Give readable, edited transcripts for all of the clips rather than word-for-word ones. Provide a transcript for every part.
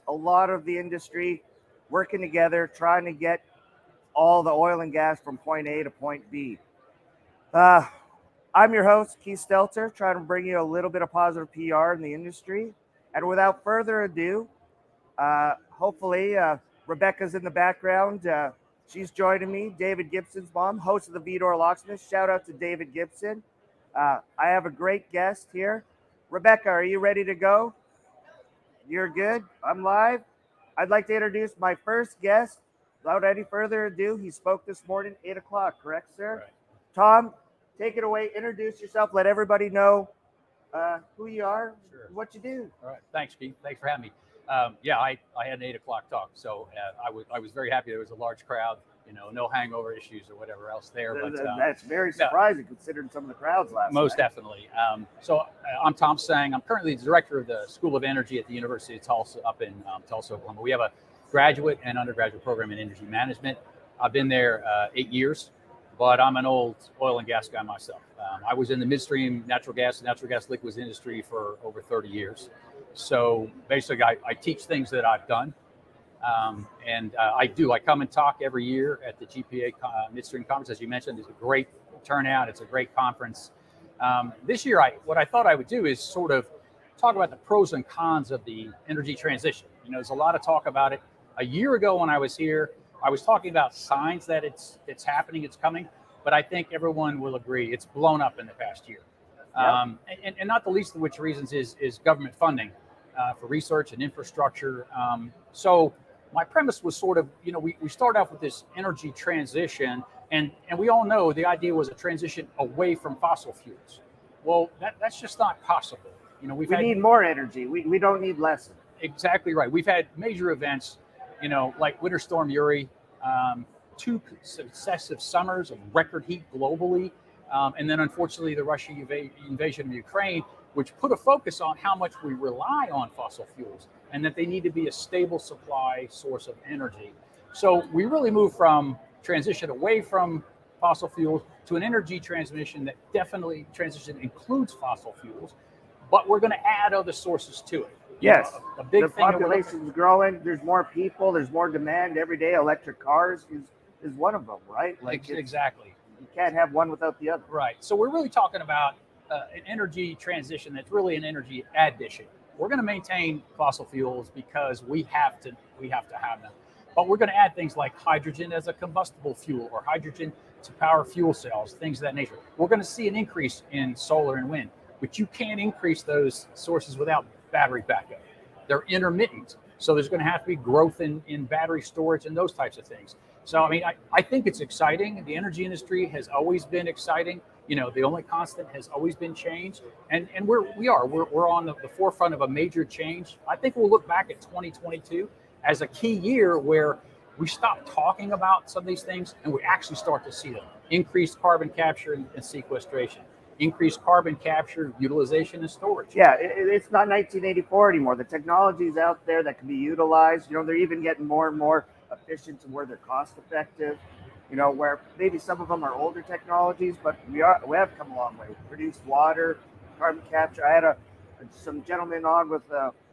a lot of the industry working together, trying to get all the oil and gas from point A to point B. Uh, I'm your host, Keith Stelter, trying to bring you a little bit of positive PR in the industry. And without further ado, hopefully, Rebecca's in the background. She's joining me, David Gibson's mom, host of the Vidor Locksmith. Shout out to David Gibson. I have a great guest here. Rebecca, are you ready to go? You're good? I'm live. I'd like to introduce my first guest. Without any further ado, he spoke this morning, 8 o'clock, correct, sir? Right. Tom, take it away. Introduce yourself. Let everybody know who you are, Sure. what you do. All right. Thanks, Keith. Thanks for having me. I had an 8 o'clock talk, so I was very happy there was a large crowd. No hangover issues or whatever else there. But That's very surprising considering some of the crowds last night. Most definitely. I'm Tom Sang. I'm currently the director of the School of Energy at the University of Tulsa up in Tulsa, Oklahoma. We have a graduate and undergraduate program in energy management. I've been there 8 years, but I'm an old oil and gas guy myself. I was in the midstream natural gas liquids industry for over 30 years. So basically, I teach things that I've done. I come and talk every year at the GPA Midstream Conference. As you mentioned, it's a great turnout. It's a great conference. This year, what I thought I would do is sort of talk about the pros and cons of the energy transition. There's a lot of talk about it. A year ago when I was here, I was talking about signs that it's happening, it's coming, but I think everyone will agree it's blown up in the past year. Yep. And not the least of which reasons is government funding for research and infrastructure. So my premise was sort of, we started off with this energy transition, and we all know the idea was a transition away from fossil fuels. Well, that's just not possible. We need more energy. We don't need less. Exactly right. We've had major events, like Winter Storm Uri, 2 successive summers of record heat globally, and then unfortunately the Russian invasion of Ukraine, which put a focus on how much we rely on fossil fuels and that they need to be a stable supply source of energy. So we really moved from transition away from fossil fuels to an energy transition that definitely includes fossil fuels, but we're going to add other sources to it. Yes, a big the population is growing. There's more people. There's more demand every day. Electric cars is one of them, right? Exactly. You can't have one without the other. Right. So we're really talking about an energy transition that's really an energy addition. We're going to maintain fossil fuels because we have to have them, but we're going to add things like hydrogen as a combustible fuel or hydrogen to power fuel cells, things of that nature. We're going to see an increase in solar and wind, but you can't increase those sources without battery backup. They're intermittent, so there's going to have to be growth in battery storage and those types of things. So I think it's exciting. The energy industry has always been exciting. The only constant has always been change, and we're on the forefront of a major change. I think we'll look back at 2022 as a key year where we stop talking about some of these things and we actually start to see them. Increased carbon capture and sequestration, increased carbon capture, utilization, and storage. Yeah, it's not 1984 anymore. The technology's out there that can be utilized. They're even getting more and more efficient to where they're cost effective. Where maybe some of them are older technologies, but we have come a long way. We produce water, carbon capture. I had some gentlemen on with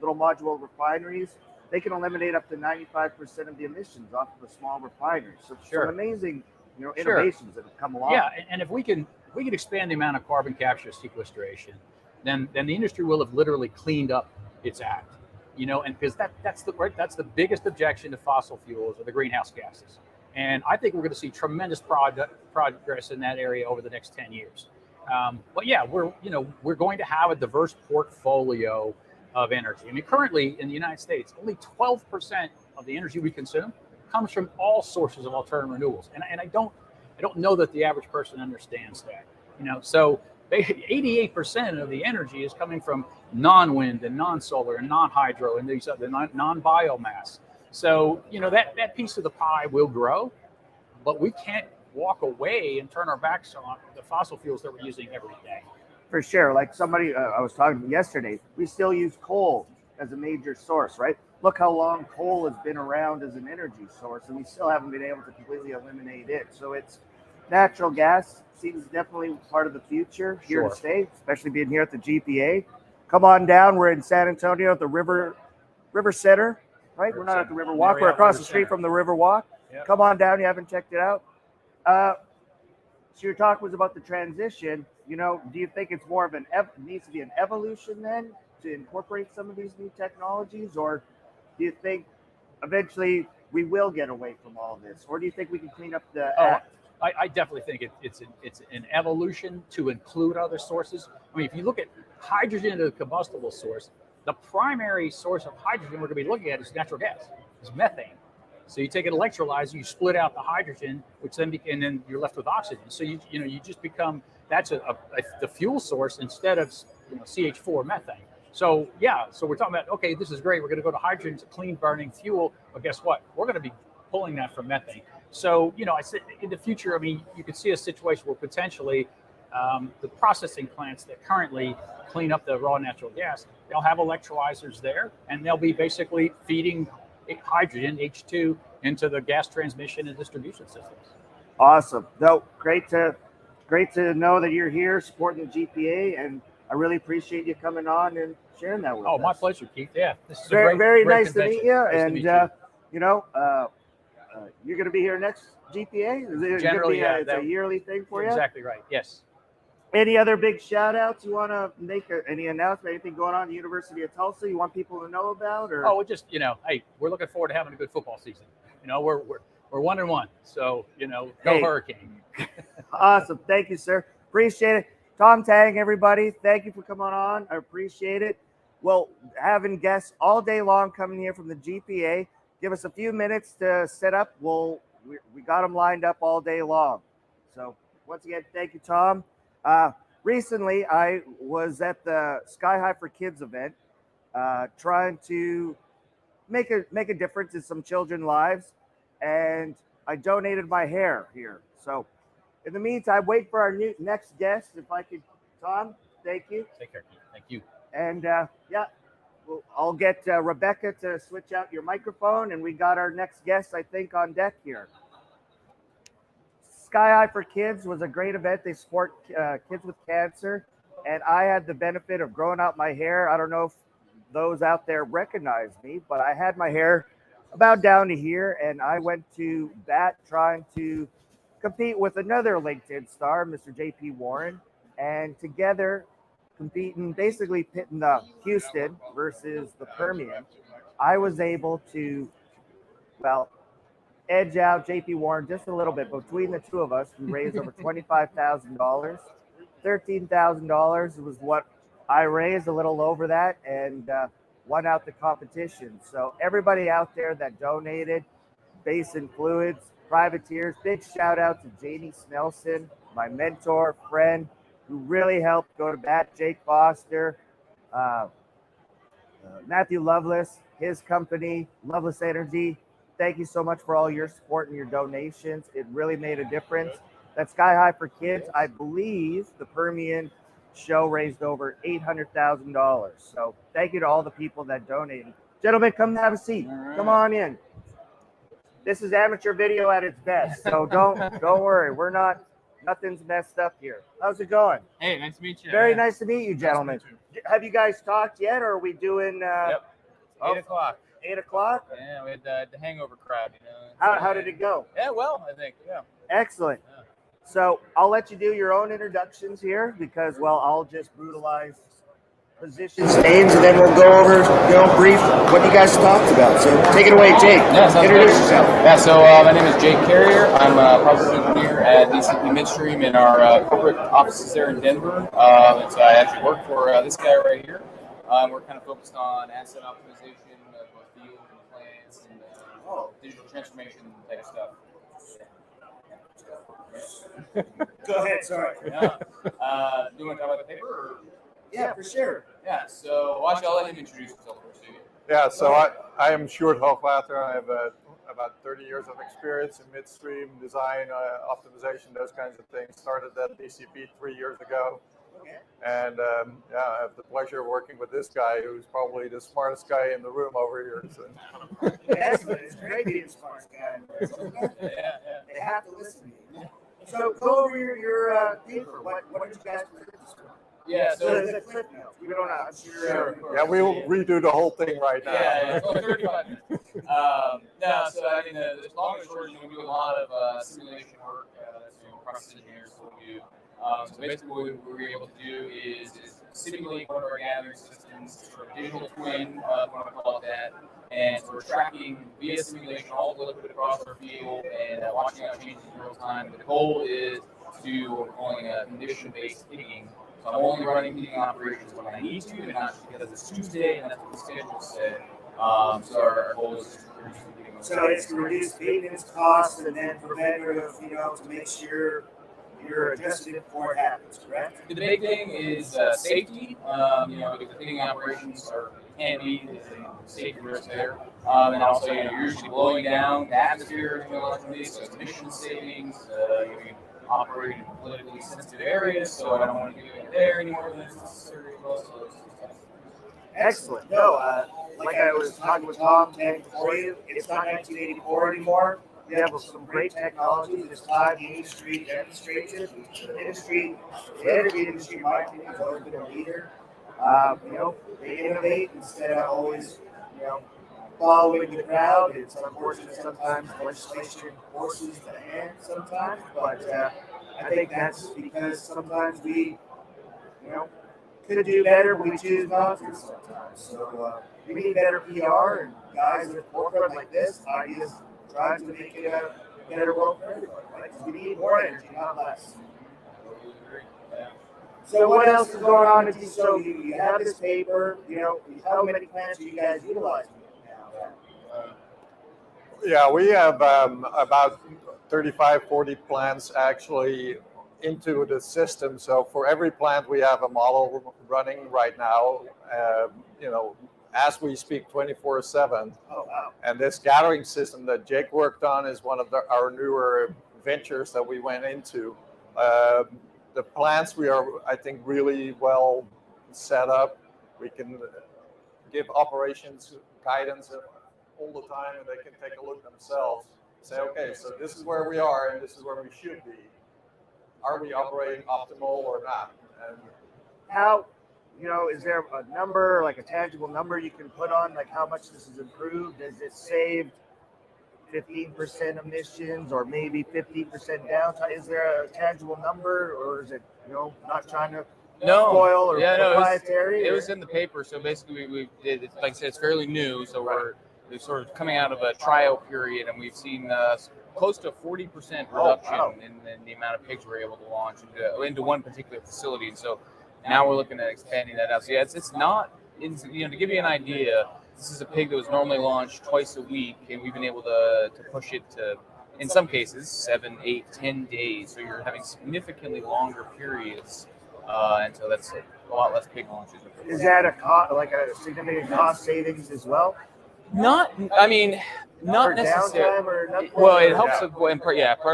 little module refineries. They can eliminate up to 95% of the emissions off of a small refinery. So Sure. Some amazing, innovations that have come along. Yeah, and if we can expand the amount of carbon capture sequestration, then the industry will have literally cleaned up its act. And because that's the biggest objection to fossil fuels are the greenhouse gases. And I think we're going to see tremendous progress in that area over the next 10 years. But yeah, we're going to have a diverse portfolio of energy. Currently in the United States, only 12% of the energy we consume comes from all sources of alternative renewables. And I don't know that the average person understands that. So 88% of the energy is coming from non-wind and non-solar and non-hydro and these other non-biomass. So, that piece of the pie will grow, but we can't walk away and turn our backs on the fossil fuels that we're using every day. For sure. Like somebody I was talking to yesterday, we still use coal as a major source, right? Look how long coal has been around as an energy source, and we still haven't been able to completely eliminate it. So it's natural gas seems definitely part of the future here to stay, especially being here at the GPA. Come on down. We're in San Antonio at the River Center. right? We're not at the Center. Riverwalk. We're across the street Center. from the Riverwalk. Yep. Come on down. You haven't checked it out. So your talk was about the transition. You know, do you think it's more of needs to be an evolution then to incorporate some of these new technologies, or do you think eventually we will get away from all this, or do you think we can clean up the act? I definitely think it's an evolution to include other sources. I mean, if you look at hydrogen as a combustible source, the primary source of hydrogen we're going to be looking at is natural gas, is methane. So you take an electrolyzer, you split out the hydrogen, which then and then you're left with oxygen. So you just become the fuel source instead of CH4 methane. So yeah, so we're talking about, okay, this is great. We're going to go to hydrogen, it's a clean burning fuel, but guess what? We're going to be pulling that from methane. So I said in the future, I mean, you could see a situation where potentially the processing plants that currently clean up the raw natural gas, they'll have electrolyzers there, and they'll be basically feeding hydrogen, H2, into the gas transmission and distribution systems. Awesome. No, great to know that you're here supporting the GPA, and I really appreciate you coming on and sharing that with us. Oh, my pleasure, Keith. Yeah, this is very, very great nice convention. to meet you. Nice and you're going to be here next GPA? Is it Generally, it's a yearly thing for you? Exactly right. Yes. Any other big shout outs you want to make? Any announcement? Anything going on at the University of Tulsa you want people to know about? Or we're just hey, we're looking forward to having a good football season. We're 1-1, so go Hurricane. Awesome. Thank you, sir. Appreciate it. Tom Tang, everybody. Thank you for coming on. I appreciate it. Well, having guests all day long coming here from the GPA. Give us a few minutes to set up. We got them lined up all day long. So once again, thank you, Tom. Recently, I was at the Sky High for Kids event, trying to make a difference in some children's lives, and I donated my hair here. So in the meantime, wait for our next guest. If I could, Tom, thank you. Take care, Keith. Thank you. And I'll get Rebecca to switch out your microphone, and we got our next guest, I think, on deck here. Sky High for Kids was a great event. They support kids with cancer, and I had the benefit of growing out my hair. I don't know if those out there recognize me, but I had my hair about down to here, and I went to bat trying to compete with another LinkedIn star, Mr. JP Warren, and together competing, basically pitting the Houston versus the Permian. I was able to, edge out JP Warren just a little bit. Between the two of us, we raised over $25,000. $13,000 was what I raised, a little over that, and won out the competition. So everybody out there that donated, Basin Fluids, Privateers, big shout out to Janie Snelson, my mentor, friend, who really helped go to bat, Jake Foster, Matthew Lovelace, his company, Lovelace Energy. Thank you so much for all your support and your donations. It really made a difference. That Sky High for Kids, I believe the Permian show raised over $800,000. So thank you to all the people that donated. Gentlemen, come have a seat. Right. Come on in. This is amateur video at its best, so don't worry. Nothing's messed up here. How's it going? Hey, nice to meet you. Very nice to meet you, gentlemen. Nice to meet you. Have you guys talked yet, or are we doing? Yep. 8 o'clock. 8 o'clock? Yeah, we had the hangover crowd. How did it go? Yeah, well, I think. Yeah. Excellent. Yeah. So I'll let you do your own introductions here because, I'll just brutalize positions, names, and then we'll go over, brief what you guys talked about. So take it away, Jake. Yeah, introduce yourself. Yeah, so my name is Jake Carrier. I'm a project engineer at DCP Midstream in our corporate offices there in Denver. And so I actually work for this guy right here. We're kind of focused on asset optimization of field and plants and digital transformation type stuff. Go ahead, sorry. Yeah. Do you want to talk about the paper? Or? Yeah, for sure. Yeah, so actually, I'll let him introduce himself first. Yeah, so I am Stuart Hoogwater. I have about 30 years of experience in midstream design, optimization, those kinds of things. Started at DCP 3 years ago. Okay. And I have the pleasure of working with this guy who's probably the smartest guy in the room over here. So. Excellent. It's great being the smartest guy. They have to listen to you. So go over your paper. What did you guys present this for? Yeah, So so there's a clip note. We don't know. I'm sure. Yeah, we will redo the whole thing right now. yeah, it's only 35 minutes. No, so I mean, the long and short is we do a lot of simulation work. That's process engineers what we do. So basically, what we're able to do is simulate one of our gathering systems, sort of digital twin, if you want to call it that, and so we're tracking via simulation all the liquid across our field and watching how it changes in real time. The goal is to do what we're calling condition-based picking. So I'm only running picking operations when I need to, and not just because it's Tuesday and that's what the schedule said. So our goal is to reduce the picking. So it's to reduce maintenance costs and then preventative, to make sure you're adjusting it before it happens, correct? The big thing is safety. Because the picking operations can be safety risk there. And also, you're usually blowing down the atmosphere, electrically, so it's emission savings. You operate in politically sensitive areas, so I don't want to do it there anymore than it's necessary. Excellent. No, like I was talking with Tom before you, it's not 1984 anymore. We have some great technology. This time the industry demonstrates it. The energy industry, in my opinion, has always been a leader. They innovate instead of always, following the crowd. It's unfortunate sometimes legislation forces the hand sometimes, but I think that's because sometimes we, could do better. We choose not to sometimes. So we need better PR and guys at the forefront like this. Ideas trying to make it a better world for everybody. Right? We need more energy, not less. So what else is going on at these? So you have this paper. How many plants are you guys utilizing now? Yeah, we have about 35, 40 plants actually into the system. So for every plant, we have a model running right now, as we speak 24/7. Oh, wow. And this gathering system that Jake worked on is one of our newer ventures that we went into. The plants, we are, I think, really well set up. We can give operations guidance all the time, and they can take a look themselves. Say, okay, so this is where we are, and this is where we should be. Are we operating optimal or not? And how, is there a number, like a tangible number you can put on, like how much this has improved? Has it saved 15% emissions or maybe 50% downtime? Is there a tangible number, or is it, not trying to spoil or proprietary? It was in the paper. So basically, we did, like I said, it's fairly new. So we're sort of coming out of a trial period, and we've seen close to 40% reduction in the amount of pigs we're able to launch into one particular facility. And so now we're looking at expanding that out. So yeah, it's not, to give you an idea, this is a pig that was normally launched twice a week, and we've been able to push it to, in some cases, 7, 8, 10 days. So you're having significantly longer periods, and so that's a lot less pig launches. Is that a significant cost savings as well? Not necessarily. Downtime or nothing? Well, it helps. Part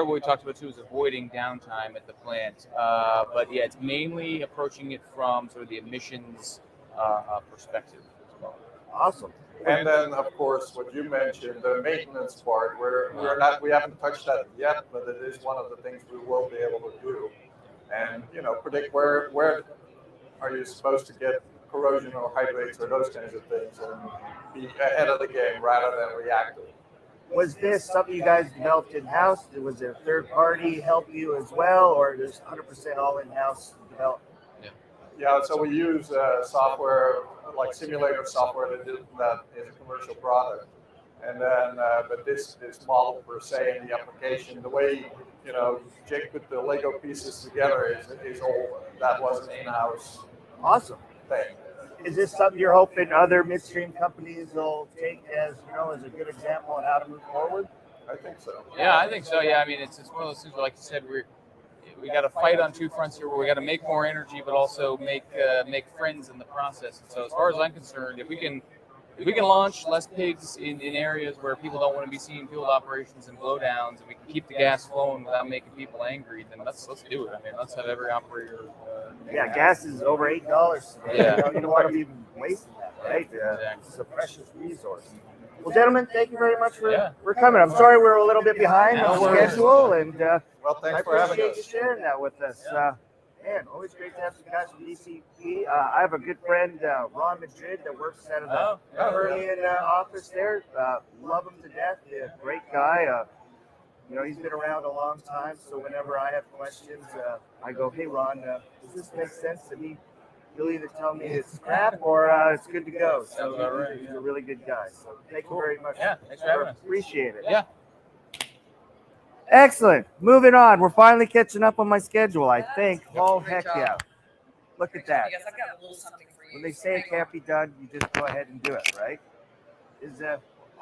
of what we talked about too is avoiding downtime at the plant. But yeah, it's mainly approaching it from sort of the emissions perspective as well. Awesome. And then, of course, what you mentioned, the maintenance part, we haven't touched that yet, but it is one of the things we will be able to do. And, predict where are you supposed to get corrosion or hydrates or those kinds of things, and be ahead of the game rather than reactive. Was this something you guys developed in-house? Was there a third party help you as well, or just 100% all in-house development? Yeah, so we use software, like simulator software that is a commercial product. And then, but this model per se in the application, the way, Jake put the Lego pieces together is all, that was an in-house Awesome. thing. Is this something you're hoping other midstream companies will take as a good example on how to move forward? I think so. Yeah, I think so. Yeah, I mean, it's one of those things where, like you said, we got to fight on two fronts here. Where we got to make more energy, but also make friends in the process. And so, as far as I'm concerned, if we can launch less pigs in areas where people don't want to be seeing field operations and blowdowns, and we can keep the gas flowing without making people angry, then let's do it. I mean, let's have every operator. Gas is over $8. Yeah. You don't want to be wasting that, right? It's a precious resource. Well, gentlemen, thank you very much for coming. I'm sorry we're a little bit behind on schedule, and well, thanks I for having appreciate us. you sharing that with us. Man, always great to have some guys from DCP. I have a good friend, Ron Madrid, that works out of the Berlin office there. Love him to death. Yeah, great guy. He's been around a long time, so whenever I have questions, I go, "Hey, Ron, does this make sense to me?" He'll either tell me it's crap or it's good to go. So he's a really good guy. So thank you very much. Yeah, thanks for having us. Appreciate it. Yeah. Excellent. Moving on. We're finally catching up on my schedule, I think. Oh, heck yeah. Look at that. I've got a little something for you. When they say it can't be done, you just go ahead and do it, right?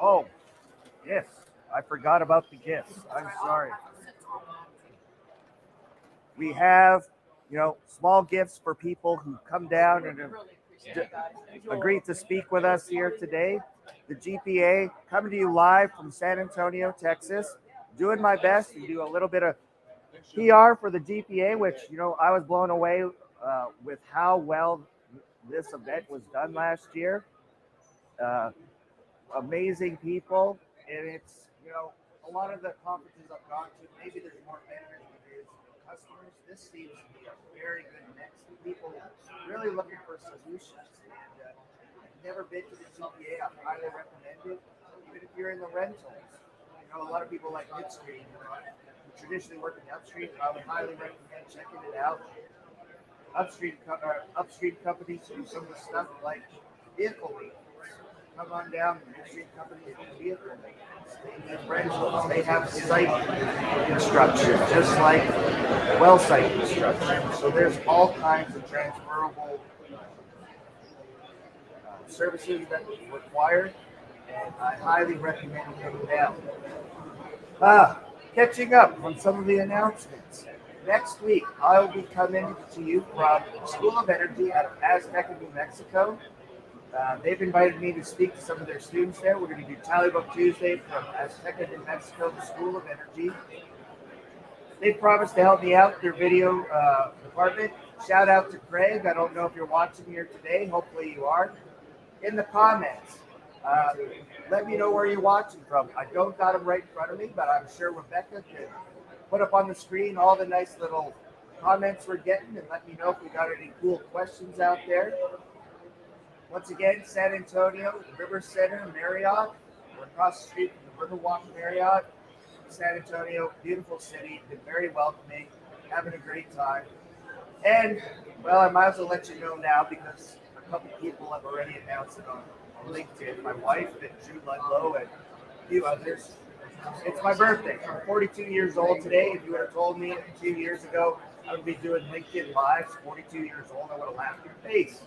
Oh, yes. I forgot about the gifts. I'm sorry. We have, small gifts for people who come down and agreed to speak with us here today. The GPA coming to you live from San Antonio, Texas. Doing my best to do a little bit of PR for the GPA, which, I was blown away with how well this event was done last year. Amazing people. And it's, a lot of the conferences I've gone to, maybe there's more vendors than there is customers. This seems to be a very good mix of people really looking for solutions. And I've never been to the GPA. I highly recommend it, even if you're in the rentals. A lot of people like midstream, who traditionally work in upstream. I would highly recommend checking it out. Upstream companies do some of the stuff like vehicle maintenance. Come on down, the midstream companies do vehicle maintenance. They have rentals. They have site construction, just like well site construction. So there's all kinds of transferable services that are required. And I highly recommend getting down. Catching up on some of the announcements. Next week, I will be coming to you from School of Energy out of Azteca, New Mexico. They've invited me to speak to some of their students there. We're going to do Tally Book Tuesday from Azteca, New Mexico, the School of Energy. They promised to help me out with their video department. Shout out to Craig. I don't know if you're watching here today. Hopefully you are. In the comments, let me know where you're watching from. I don't got them right in front of me, but I'm sure Rebecca can put up on the screen all the nice little comments we're getting and let me know if we got any cool questions out there. Once again, San Antonio, River Center, Marriott. We're across the street from the Riverwalk Marriott. San Antonio, beautiful city, been very welcoming, having a great time. And, well, I might as well let you know now because a couple people have already announced it on LinkedIn. My wife and Drew Ludlow and a few others. It's my birthday. I'm 42 years old today. If you would have told me a few years ago I would be doing LinkedIn Live, 42 years old, I would have laughed in your face.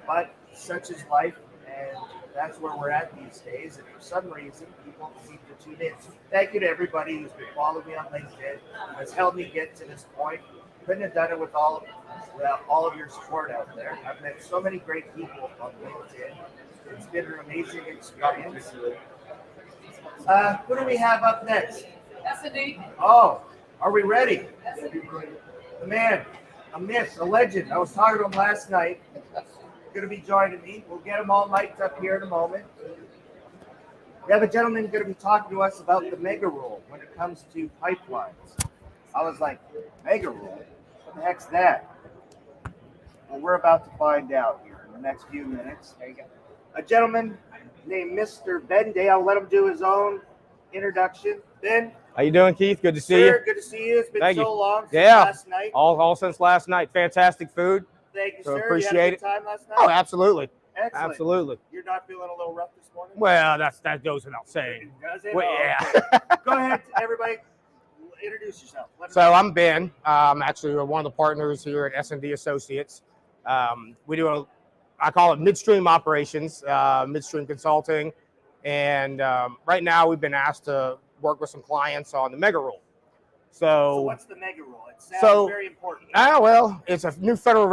But such is life, and that's where we're at these days. And for some reason, people seem to tune in. So thank you to everybody who's been following me on LinkedIn, has helped me get to this point. Couldn't have done it with all of your support out there. I've met so many great people on LinkedIn. It's been an amazing experience. Who do we have up next? S&D. Oh, are we ready? The man, a myth, a legend. I was talking to him last night. Going to be joining me. We'll get him all mic'd up here in a moment. We have a gentleman going to be talking to us about the mega rule when it comes to pipelines. I was like, mega rule? What the heck's that? Well, we're about to find out here in the next few minutes. There you go. A gentleman named Mr. Ben Day. I'll let him do his own introduction. Ben. How you doing, Keith? Good to see you. Good to see you. It's been Thank so you. long since Yeah. last night. All since last night. Fantastic food. Thank you, So sir. appreciate you had a it. good time last night? Oh, absolutely. Excellent. Absolutely. You're not feeling a little rough this morning? Well, that goes without saying. Does it? Well, Oh, yeah. okay. Go ahead, everybody. Introduce yourself. So I'm Ben. I'm actually one of the partners here at S&D Associates. We do I call it midstream operations, midstream consulting. And right now we've been asked to work with some clients on the mega rule. So what's the mega rule? It sounds very important. Well, it's a new federal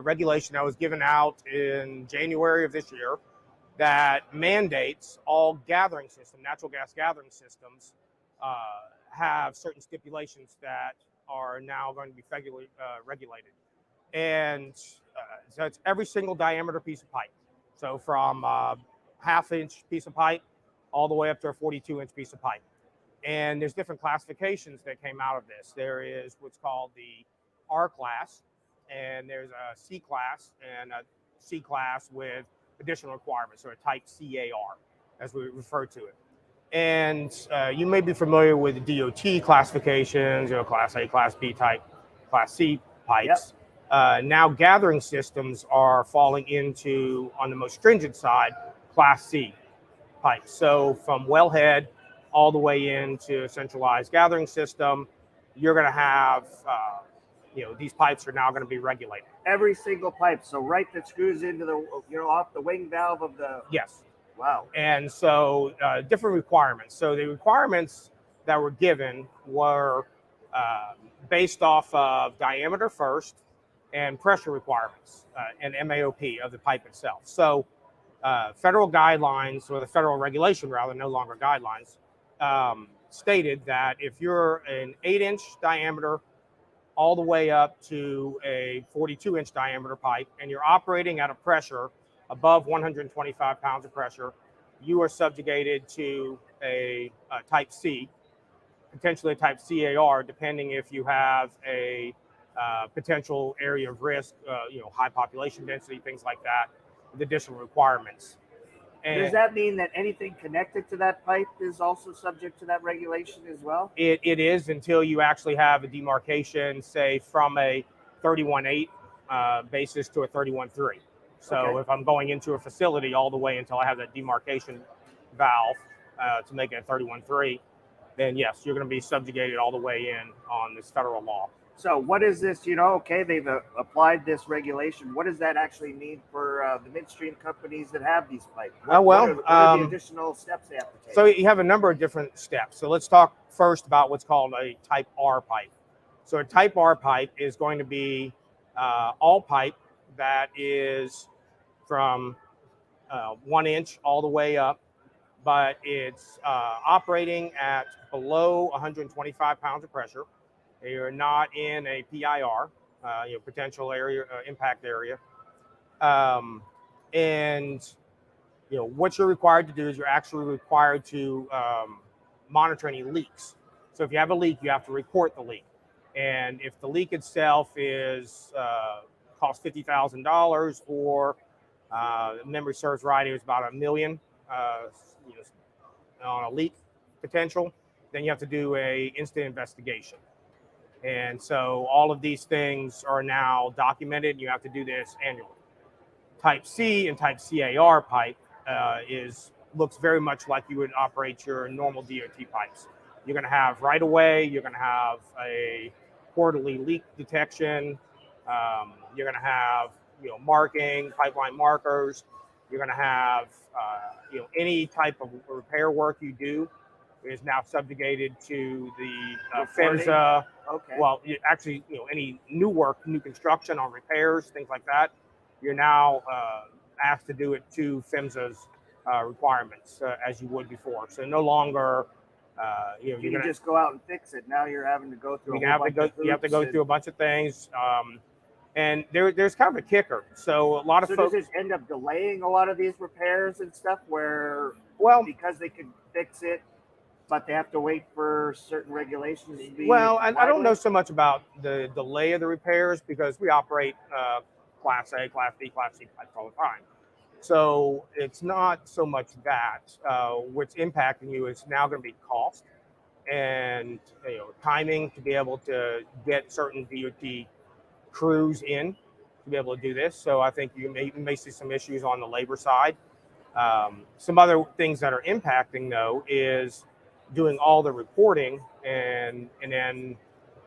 regulation that was given out in January of this year that mandates all gathering systems, natural gas gathering systems, have certain stipulations that are now going to be regulated. And so it's every single diameter piece of pipe. So from half-inch piece of pipe all the way up to a 42-inch piece of pipe. And there's different classifications that came out of this. There is what's called the R class, and there's a C class and a C class with additional requirements, or a type CAR, as we refer to it. And you may be familiar with the DOT classifications, Class A, Class B type, Class C pipes. Now gathering systems are falling into, on the most stringent side, Class C pipes. So from wellhead all the way into a centralized gathering system, you're going to have, these pipes are now going to be regulated. Every single pipe. So right that screws into the, off the wing valve of the. Yes. Wow. And so different requirements. So the requirements that were given were based off of diameter first and pressure requirements and MAOP of the pipe itself. So federal guidelines, or the federal regulation rather, no longer guidelines, stated that if you're an 8-inch diameter all the way up to a 42-inch diameter pipe, and you're operating at a pressure above 125 pounds of pressure, you are subjugated to a type C, potentially a type CAR, depending if you have a potential area of risk, high population density, things like that, with additional requirements. And does that mean that anything connected to that pipe is also subject to that regulation as well? It is, until you actually have a demarcation, say, from a 31.8 basis to a 31.3. So Okay. if I'm going into a facility all the way until I have that demarcation valve to make it a 31.3, then yes, you're going to be subjugated all the way in on this federal law. So what is this, okay, they've applied this regulation. What does that actually mean for the midstream companies that have these pipes? What are the additional steps they have to take? So you have a number of different steps. So let's talk first about what's called a type R pipe. So a type R pipe is going to be all pipe that is from 1 inch all the way up, but it's operating at below 125 pounds of pressure. You're not in a PIR, potential area, impact area. And what you're required to do is you're actually required to monitor any leaks. So if you have a leak, you have to report the leak. And if the leak itself is cost $50,000, or memory serves right, it was about $1 million on a leak potential, then you have to do a instant investigation. And so all of these things are now documented. You have to do this annually. Type C and type CAR pipe looks very much like you would operate your normal DOT pipes. You're going to have right away. You're going to have a quarterly leak detection. You're going to have marking, pipeline markers. You're going to have any type of repair work you do is now subjugated to the PHMSA. Okay. Well, actually, any new work, new construction on repairs, things like that, you're now asked to do it to PHMSA's requirements as you would before. So no longer, you can just go out and fix it. Now you're having to go through. You have to go through a bunch of things. And there's kind of a kicker. So a lot of folks does this end up delaying a lot of these repairs and stuff, where because they could fix it, but they have to wait for certain regulations to be. Well, I don't know so much about the delay of the repairs, because we operate Class A, Class B, Class C pipes all the time. So it's not so much that. What's impacting you is now going to be cost and timing to be able to get certain DOT crews in to be able to do this. So I think you may see some issues on the labor side. Some other things that are impacting, though, is doing all the reporting, and then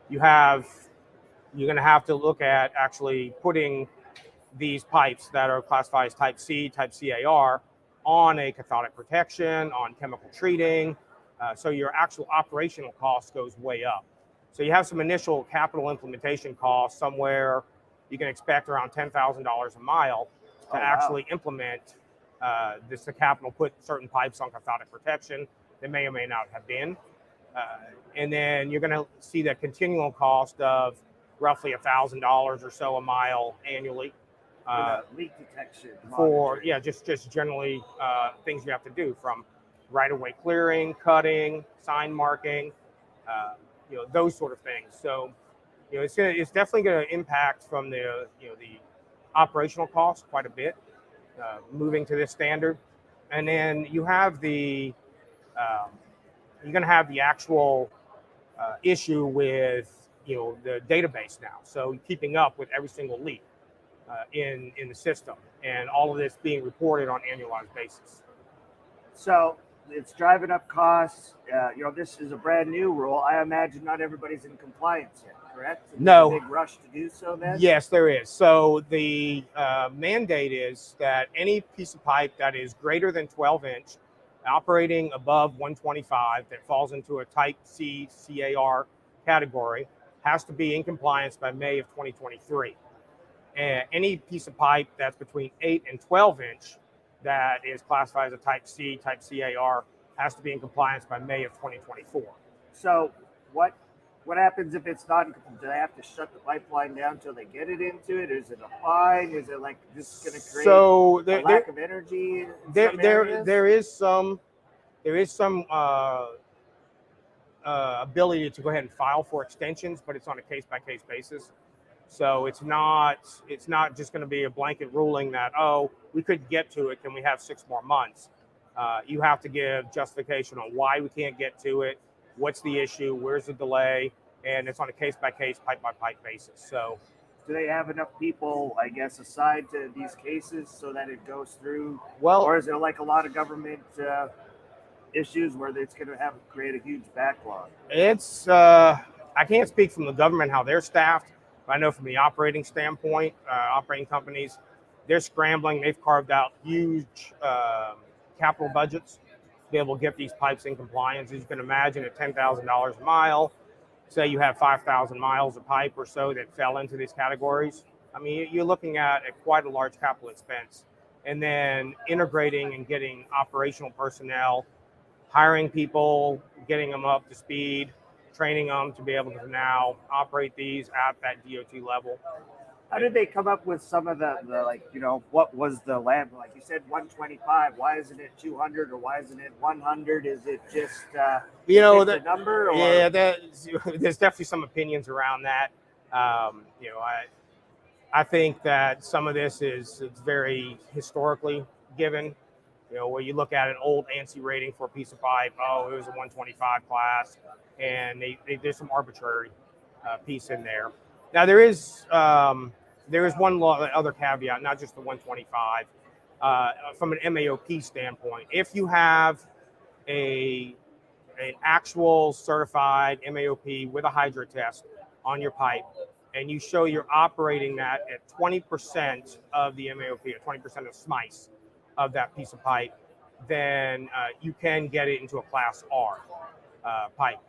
you're going to have to look at actually putting these pipes that are classified as type C, type CAR, on a cathodic protection, on chemical treating. So your actual operational cost goes way up. So you have some initial capital implementation costs, somewhere you can expect around $10,000 a mile to actually implement this. The capital put certain pipes on cathodic protection. They may or may not have been. And then you're going to see that continual cost of roughly $1,000 or so a mile annually. Leak detection. For, just generally things you have to do, from right-of-way clearing, cutting, sign marking, those sort of things. So it's definitely going to impact from the the operational costs quite a bit, moving to this standard, and then you have um, you're going to have the actual issue with the database now. So keeping up with every single leak in the system, and all of this being reported on an annualized basis. So it's driving up costs. This is a brand new rule. I imagine not everybody's in compliance yet, correct? There's No. a big rush to do so then? Yes, there is. So the mandate is that any piece of pipe that is greater than 12-inch, operating above 125, that falls into a Type C CAR category, has to be in compliance by May of 2023. And any piece of pipe that's between 8 and 12-inch that is classified as a Type C, Type CAR, has to be in compliance by May of 2024. So what happens if it's not? Do they have to shut the pipeline down until they get it into it? Is it a fine? Is it like just going to create a lack of energy? There is some ability to go ahead and file for extensions, but it's on a case-by-case basis. So it's not just going to be a blanket ruling that, oh, we couldn't get to it, can we have 6 more months? You have to give justification on why we can't get to it, what's the issue, where's the delay, and it's on a case-by-case, pipe-by-pipe basis. So do they have enough people, I guess, assigned to these cases so that it goes through? Well, or is there like a lot of government issues where it's going to create a huge backlog? It's I can't speak from the government how they're staffed. I know from the operating standpoint, operating companies, they're scrambling. They've carved out huge capital budgets to be able to get these pipes in compliance. As you can imagine, at $10,000 a mile, say you have 5,000 miles of pipe or so that fell into these categories. I mean, you're looking at quite a large capital expense. And then integrating and getting operational personnel, hiring people, getting them up to speed, training them to be able to now operate these at that DOT level. How did they come up with some of the what was the land? Like you said, 125. Why isn't it 200 or why isn't it 100? Is it just the number? Or? Yeah, there's definitely some opinions around that. I think that some of this it's very historically given. Where you look at an old ANSI rating for a piece of pipe, it was a 125 class, and there's some arbitrary piece in there. Now there is one other caveat, not just the 125. From an MAOP standpoint, if you have an actual certified MAOP with a hydro test on your pipe, and you show you're operating that at 20% of the MAOP, or 20% of SMICE of that piece of pipe, then you can get it into a Class R pipe.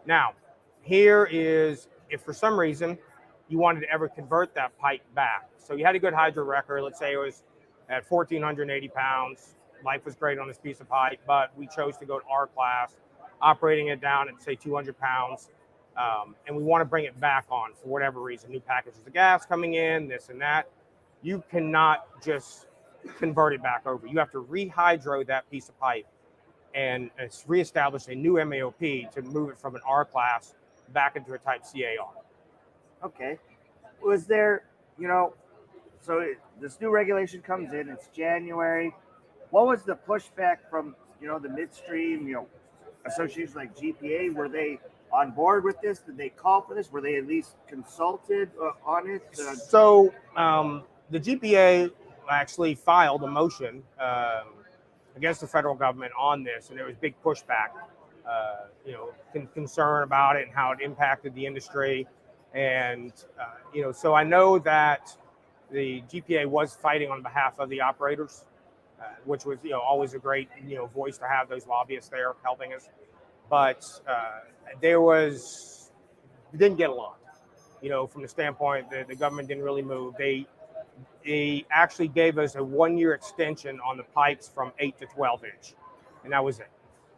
Now, here is if for some reason you wanted to ever convert that pipe back. So you had a good hydro record, let's say it was at 1,480 pounds, life was great on this piece of pipe, but we chose to go to R class, operating it down at say 200 pounds, and we want to bring it back on for whatever reason, new packages of gas coming in, this and that. You cannot just convert it back over. You have to rehydro that piece of pipe and reestablish a new MAOP to move it from an R class back into a Type CAR. Okay. Was there, this new regulation comes in, it's January. What was the pushback from, the midstream, associations like GPA? Were they on board with this? Did they call for this? Were they at least consulted on it? So the GPA actually filed a motion against the federal government on this, and there was big pushback, concern about it and how it impacted the industry. And, so I know that the GPA was fighting on behalf of the operators, which was, always a great, voice to have those lobbyists there helping us. But we didn't get a lot, from the standpoint that the government didn't really move. They actually gave us a 1-year extension on the pipes from 8 to 12-inch, and that was it.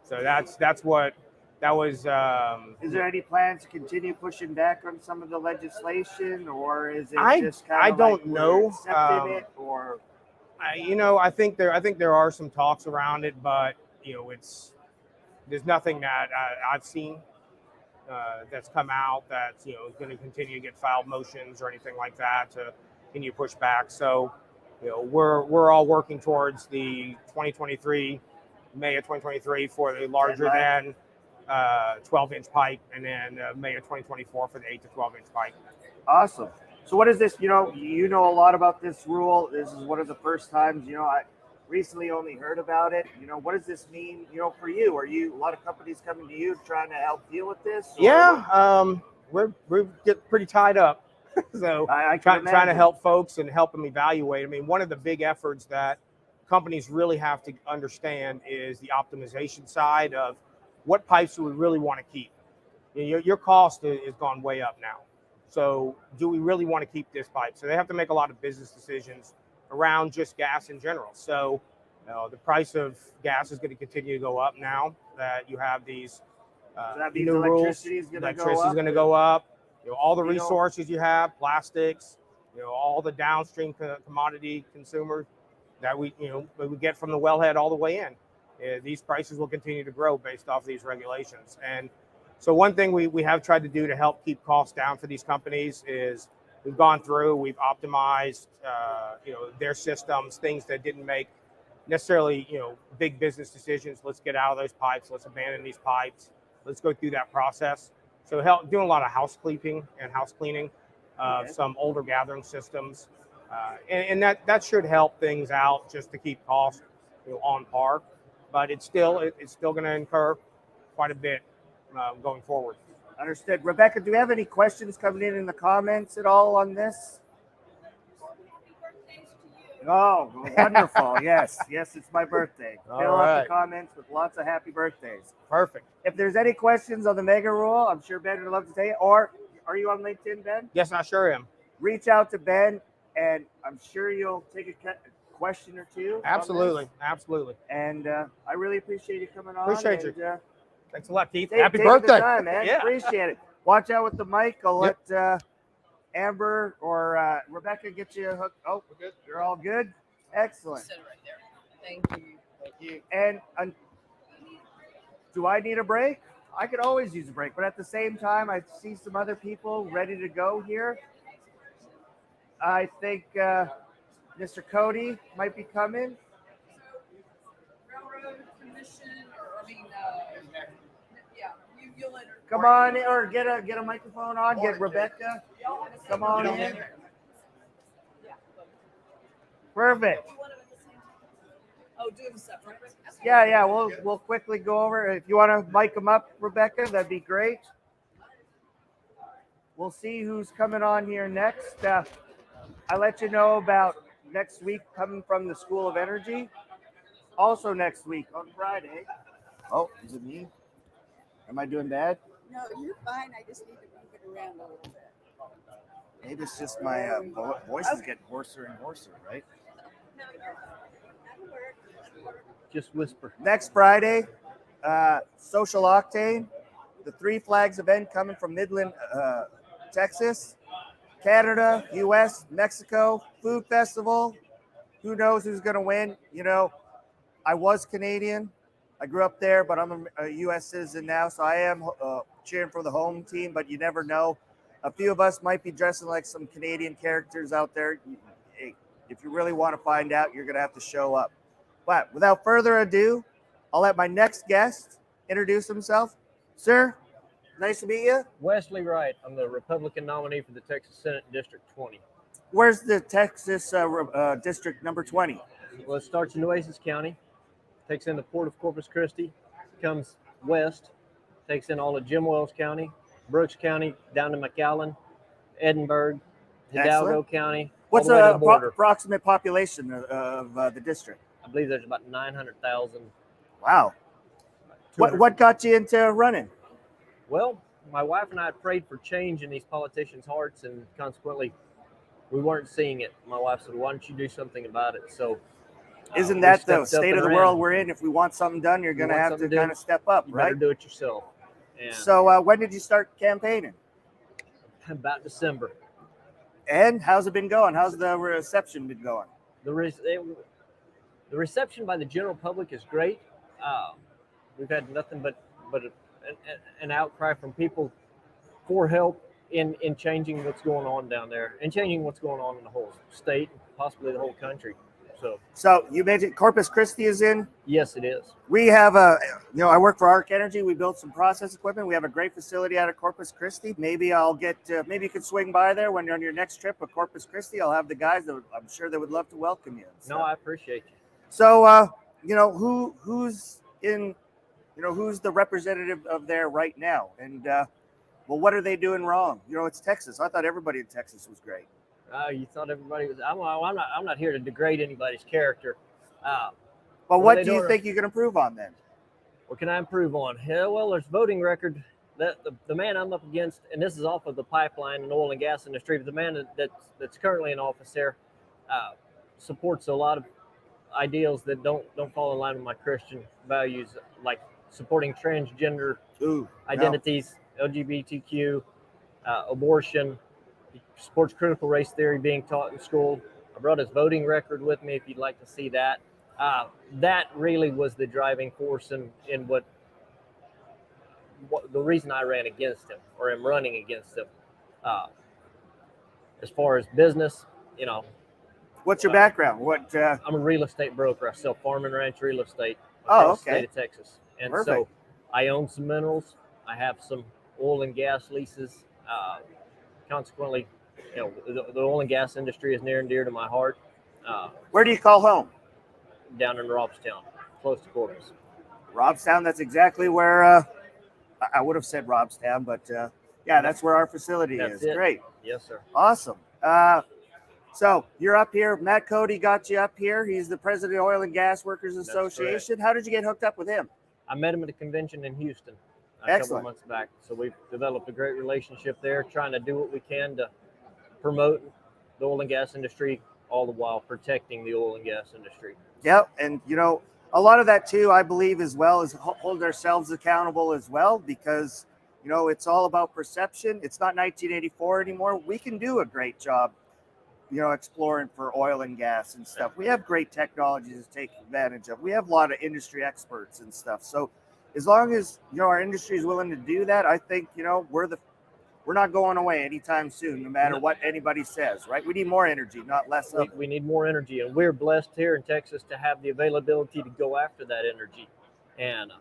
So that's what that was. Is there any plans to continue pushing back on some of the legislation, or is it just kind of I don't know. Accepting it, or I think there are some talks around it, but there's nothing that I've seen that's come out that's going to continue to get filed motions or anything like that to continue to push back. So we're all working towards the 2023 May of 2023 for the larger than 12-inch pipe, and then May of 2024 for the 8 to 12-inch pipe. Awesome. So what is this? You know a lot about this rule. This is one of the first times. I recently only heard about it. What does this mean? For you, are you a lot of companies coming to you trying to help deal with this? Yeah, we get pretty tied up. So I trying to help folks and help them evaluate. I mean, one of the big efforts that companies really have to understand is the optimization side of what pipes do we really want to keep. Your cost has gone way up now. So do we really want to keep this pipe? So they have to make a lot of business decisions around just gas in general. So the price of gas is going to continue to go up now that you have these so that means new rules. Electricity is going to go up. All the resources you have, plastics, all the downstream commodity consumers that we get from the wellhead all the way in. These prices will continue to grow based off these regulations. And so one thing we have tried to do to help keep costs down for these companies is we've gone through, we've optimized, their systems, things that didn't make necessarily, big business decisions. Let's get out of those pipes. Let's abandon these pipes. Let's go through that process. So doing a lot of house cleaning of some older gathering systems. And that should help things out just to keep costs on par. But it's still going to incur quite a bit going forward. Understood. Rebecca, do we have any questions coming in the comments at all on this? Oh, wonderful. Yes, it's my birthday. Fill up the comments with lots of happy birthdays. Perfect. If there's any questions on the mega rule, I'm sure Ben would love to tell you. Or are you on LinkedIn, Ben? Yes, I sure am. Reach out to Ben, and I'm sure you'll take a question or two. Absolutely. And I really appreciate you coming on. Appreciate you. Thanks a lot, Keith. Happy birthday. Time, man. Yeah. Appreciate it. Watch out with the mic. I'll let Amber or Rebecca get you hooked. Oh, we're good. You're all good? Excellent. Sit right there. Thank you. And do I need a break? I could always use a break, but at the same time, I see some other people ready to go here. I think Mr. Cody might be coming. Railroad Commission, you'll enter. Come on, or get a microphone on. Get Rebecca. Come on in. Yeah. Perfect. Oh, do them separate. Yeah. We'll quickly go over. If you want to mic them up, Rebecca, that'd be great. We'll see who's coming on here next. I'll let you know about next week coming from the School of Energy. Also next week on Friday. Oh, is it me? Am I doing bad? No, you're fine. I just need to move it around a little bit. Maybe it's just my voice is getting hoarser and hoarser, right? Just whisper. Next Friday, Social Octane, the Three Flags event coming from Midland, Texas, Canada, U.S., Mexico, food festival. Who knows who's going to win? I was Canadian. I grew up there, but I'm a U.S. citizen now, so I am cheering for the home team, but you never know. A few of us might be dressing like some Canadian characters out there. If you really want to find out, you're going to have to show up. But without further ado, I'll let my next guest introduce himself. Sir, nice to meet you. Wesley Wright. I'm the Republican nominee for the Texas Senate District 20. Where's the Texas District number 20? Well, it starts in Nueces County, takes in the Port of Corpus Christi, comes west, takes in all of Jim Wells County, Brooks County, down to McAllen, Edinburgh, Hidalgo Excellent. County. What's the approximate population of the district? I believe there's about 900,000. Wow. What got you into running? Well, my wife and I had prayed for change in these politicians' hearts, and consequently, we weren't seeing it. My wife said, "Why don't you do something about it?" So, isn't that the state of the world we're in? If we want something done, you're going to have to kind of step up, you right? better do it yourself. And so, when did you start campaigning? About December. And how's it been going? How's the reception been going? The reception by the general public is great. We've had nothing but an outcry from people for help in changing what's going on down there and changing what's going on in the whole state, possibly the whole country. So you mentioned Corpus Christi is in. Yes, it is. We have I work for Arc Energy. We build some process equipment. We have a great facility out of Corpus Christi. Maybe I'll get, maybe you could swing by there when you're on your next trip to Corpus Christi. I'll have the guys that I'm sure they would love to welcome you. No, I appreciate you. So, who's in, who's the representative of there right now? And, well, what are they doing wrong? It's Texas. I thought everybody in Texas was great. You thought everybody was. I'm not here to degrade anybody's character. But what do you think you can improve on then? What can I improve on? Well, there's voting record. That the man I'm up against, and this is off of the pipeline and oil and gas industry, but the man that's currently in office there supports a lot of ideals that don't fall in line with my Christian values, like supporting transgender identities, LGBTQ, abortion. Supports critical race theory being taught in school. I brought his voting record with me if you'd like to see that. That really was the driving force in what the reason I ran against him, or am running against him. As far as business, what's your background? I'm a real estate broker. I sell farm and ranch real estate across the state of Texas. And Perfect. So I own some minerals. I have some oil and gas leases. Consequently, the oil and gas industry is near and dear to my heart. Where do you call home? Down in Robstown, close to Corpus. Robstown, that's exactly where I would have said Robstown, but that's where our facility is. It. Great. Yes, sir. Awesome. So you're up here. Matt Cody got you up here. He's the president of Oil and Gas Workers Association. How did you get hooked up with him? I met him at a convention in Houston a couple of months back. So we've developed a great relationship there, trying to do what we can to promote the oil and gas industry, all the while protecting the oil and gas industry. Yep. And, a lot of that too, I believe, as well, is hold ourselves accountable as well, because, it's all about perception. It's not 1984 anymore. We can do a great job, exploring for oil and gas and stuff. We have great technologies to take advantage of. We have a lot of industry experts and stuff. So as long as, our industry is willing to do that, I think, we're not going away anytime soon, no matter what anybody says, right? We need more energy, not less of it. We need more energy, and we're blessed here in Texas to have the availability to go after that energy. And,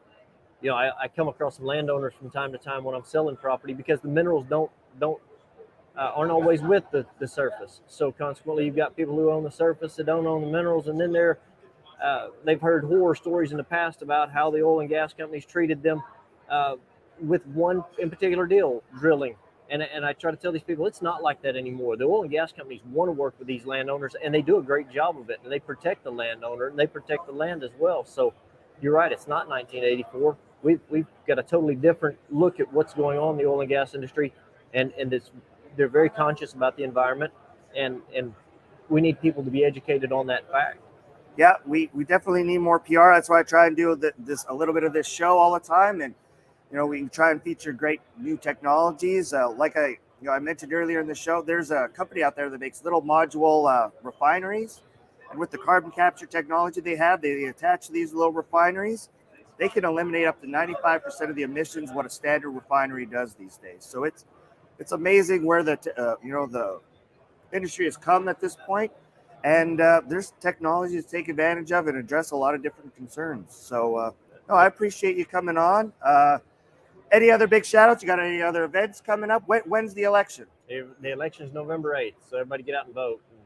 I come across some landowners from time to time when I'm selling property, because the minerals aren't always with the surface. So consequently, you've got people who own the surface that don't own the minerals, and then they've heard horror stories in the past about how the oil and gas companies treated them with one in particular deal, drilling. And I try to tell these people it's not like that anymore. The oil and gas companies want to work with these landowners, and they do a great job of it. And they protect the landowner, and they protect the land as well. So you're right, it's not 1984. We've got a totally different look at what's going on in the oil and gas industry, and they're very conscious about the environment, and we need people to be educated on that fact. Yeah, we definitely need more PR. That's why I try and do a little bit of this show all the time, and we can try and feature great new technologies. Like I mentioned earlier in the show, there's a company out there that makes little module refineries. And with the carbon capture technology they attach these little refineries. They can eliminate up to 95% of the emissions what a standard refinery does these days. So it's amazing where the industry has come at this point. And there's technology to take advantage of and address a lot of different concerns. So I appreciate you coming on. Any other big shout outs? You got any other events coming up? When's the election? The election is November 8th. So everybody get out and vote. And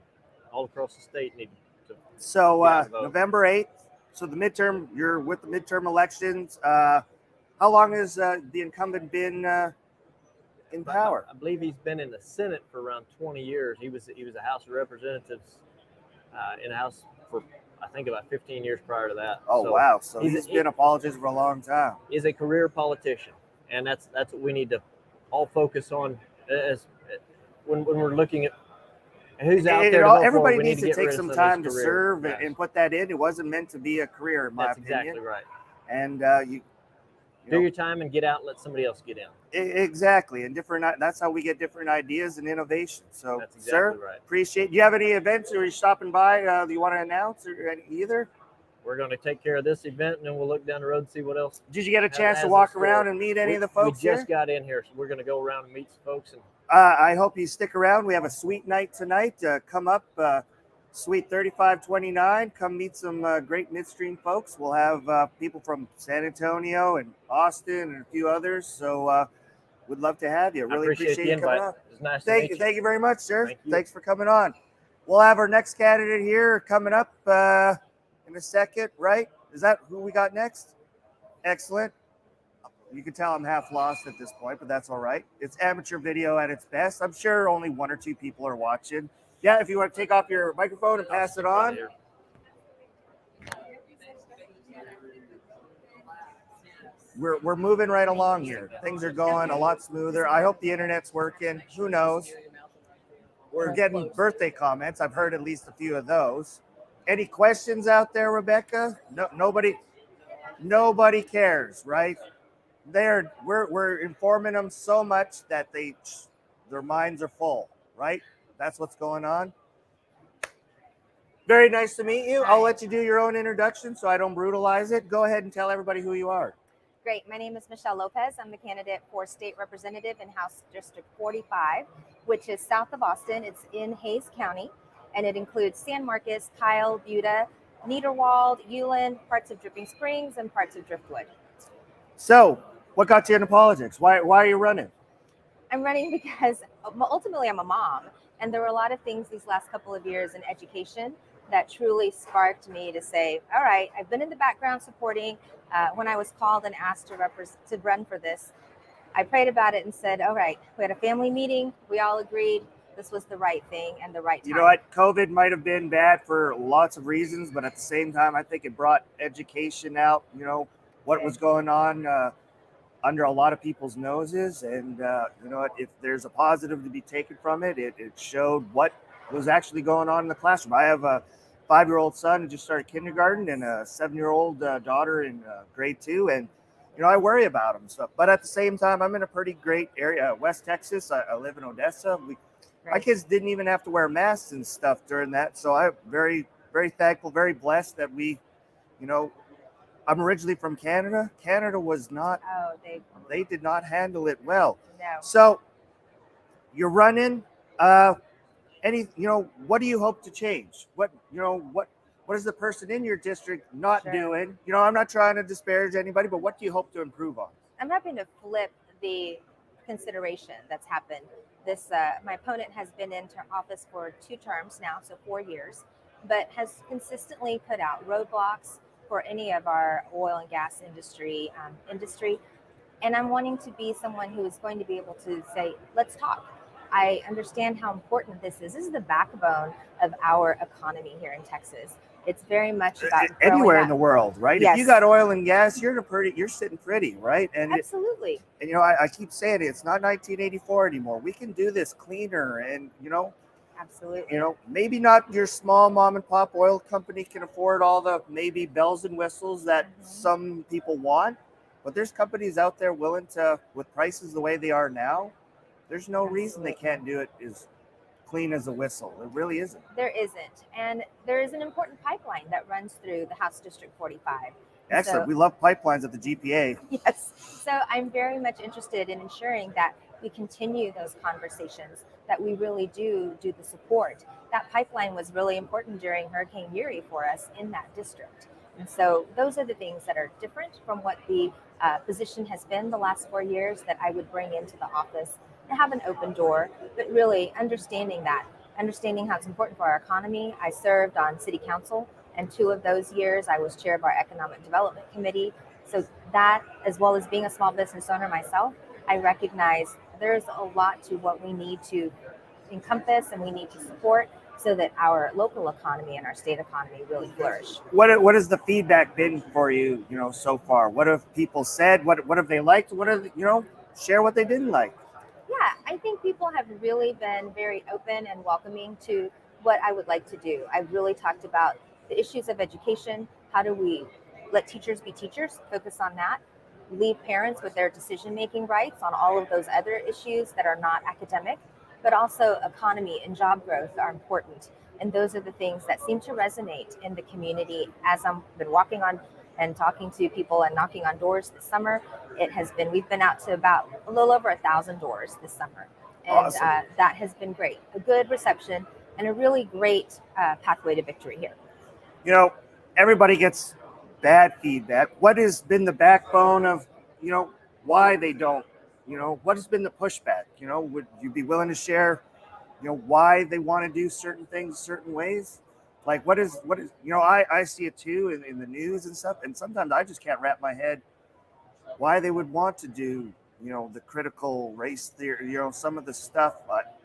all across the state need to. So November 8th. So the midterm, you're with the midterm elections. How long has the incumbent been in power? I believe he's been in the Senate for around 20 years. He was a House of Representatives in the House for, I think, about 15 years prior to that. Oh, so wow. So he's been a politician for a long time. He's a career politician. And that's what we need to all focus on as when we're looking at who's out there. Everybody needs to take some time to serve and put that in. It wasn't meant to be a career, in my opinion. That's exactly right. And you do your time and get out and let somebody else get in. Exactly. And that's how we get different ideas and innovation. So, that's exactly sir, right. Appreciate. Do you have any events or are you stopping by that you want to announce or either? we're going to take care of this event, and then we'll look down the road and see what else. Did you get a chance has to in walk store. around and meet any of the folks We just here? got in here, so we're going to go around and meet some folks. And I hope you stick around. We have a sweet night tonight. Come up, Suite 3529. Come meet some great midstream folks. We'll have people from San Antonio and Austin and a few others. So we'd love to have you. I Really appreciate the you coming invite. up. It's nice to meet you. Thank you very much, sir. Thank you. Thanks for coming on. We'll have our next candidate here coming up in a second, right? Is that who we got next? Excellent. You can tell I'm half lost at this point, but that's all right. It's amateur video at its best. I'm sure only 1 or 2 people are watching. Yeah, if you want to take off your microphone and pass it on. We're moving right along here. Things are going a lot smoother. I hope the internet's working. Who knows? We're getting birthday comments. I've heard at least a few of those. Any questions out there, Rebecca? No, nobody cares, right? We're informing them so much that their minds are full, right? That's what's going on. Very nice to meet you. I'll let you do your own introduction so I don't brutalize it. Go ahead and tell everybody who you are. Great. My name is Michelle Lopez. I'm the candidate for state representative in House District 45, which is south of Austin. It's in Hayes County, and it includes San Marcos, Kyle, Buda, Niederwald, Ulen, parts of Dripping Springs, and parts of Driftwood. So, what got you into politics? Why are you running? I'm running because ultimately I'm a mom, and there were a lot of things these last couple of years in education that truly sparked me to say, all right, I've been in the background supporting. When I was called and asked to run for this, I prayed about it and said, all right, we had a family meeting. We all agreed this was the right thing and the right time. You know what? COVID might have been bad for lots of reasons, but at the same time, I think it brought education out, what was going on under a lot of people's noses. And you know what? If there's a positive to be taken from it, it showed what was actually going on in the classroom. I have a 5-year-old son who just started kindergarten and a 7-year-old daughter in grade 2. And, I worry about them. So, but at the same time, I'm in a pretty great area, West Texas. I live in Odessa. My kids didn't even have to wear masks and stuff during that. So I'm very, very thankful, very blessed that I'm originally from Canada. Canada was not, they did not handle it well. No. So you're running, what do you hope to change? What is the person in your district not doing? I'm not trying to disparage anybody, but what do you hope to improve on? I'm hoping to flip the consideration that's happened. My opponent has been into office for 2 terms now, so 4 years, but has consistently put out roadblocks for any of our oil and gas industry. And I'm wanting to be someone who is going to be able to say, let's talk. I understand how important this is. This is the backbone of our economy here in Texas. It's very much about anywhere in the world, right? Yes. If you got oil and gas, you're sitting pretty, right? And absolutely. I keep saying it's not 1984 anymore. We can do this cleaner, and absolutely. Maybe not your small mom and pop oil company can afford all the maybe bells and whistles that some people want, but there's companies out there willing to, with prices the way they are now. There's no reason they can't do it as clean as a whistle. It really isn't. There isn't. And there is an important pipeline that runs through the House District 45. Excellent. So, we love pipelines at the GPA. Yes. So I'm very much interested in ensuring that we continue those conversations, that we really do the support. That pipeline was really important during Hurricane Uri for us in that district. And so those are the things that are different from what the position has been the last 4 years that I would bring into the office to have an open door, but really understanding how it's important for our economy. I served on city council, and 2 of those years I was chair of our economic development committee. So that, as well as being a small business owner myself, I recognize there's a lot to what we need to encompass and we need to support so that our local economy and our state economy really flourish. What has the feedback been for you, so far? What have people said? What have they liked? What have, share what they didn't like? Yeah, I think people have really been very open and welcoming to what I would like to do. I've really talked about the issues of education. How do we let teachers be teachers, focus on that, leave parents with their decision-making rights on all of those other issues that are not academic, but also economy and job growth are important. And those are the things that seem to resonate in the community. As I've been walking on and talking to people and knocking on doors this summer, we've been out to about a little over 1,000 doors this summer. And Awesome. that has been great. A good reception and a really great pathway to victory here. You know, everybody gets bad feedback. What has been the backbone of, why they don't, what has been the pushback? Would you be willing to share, why they want to do certain things certain ways? Like what is, I see it too in the news and stuff. And sometimes I just can't wrap my head why they would want to do, the critical race theory, some of the stuff, but,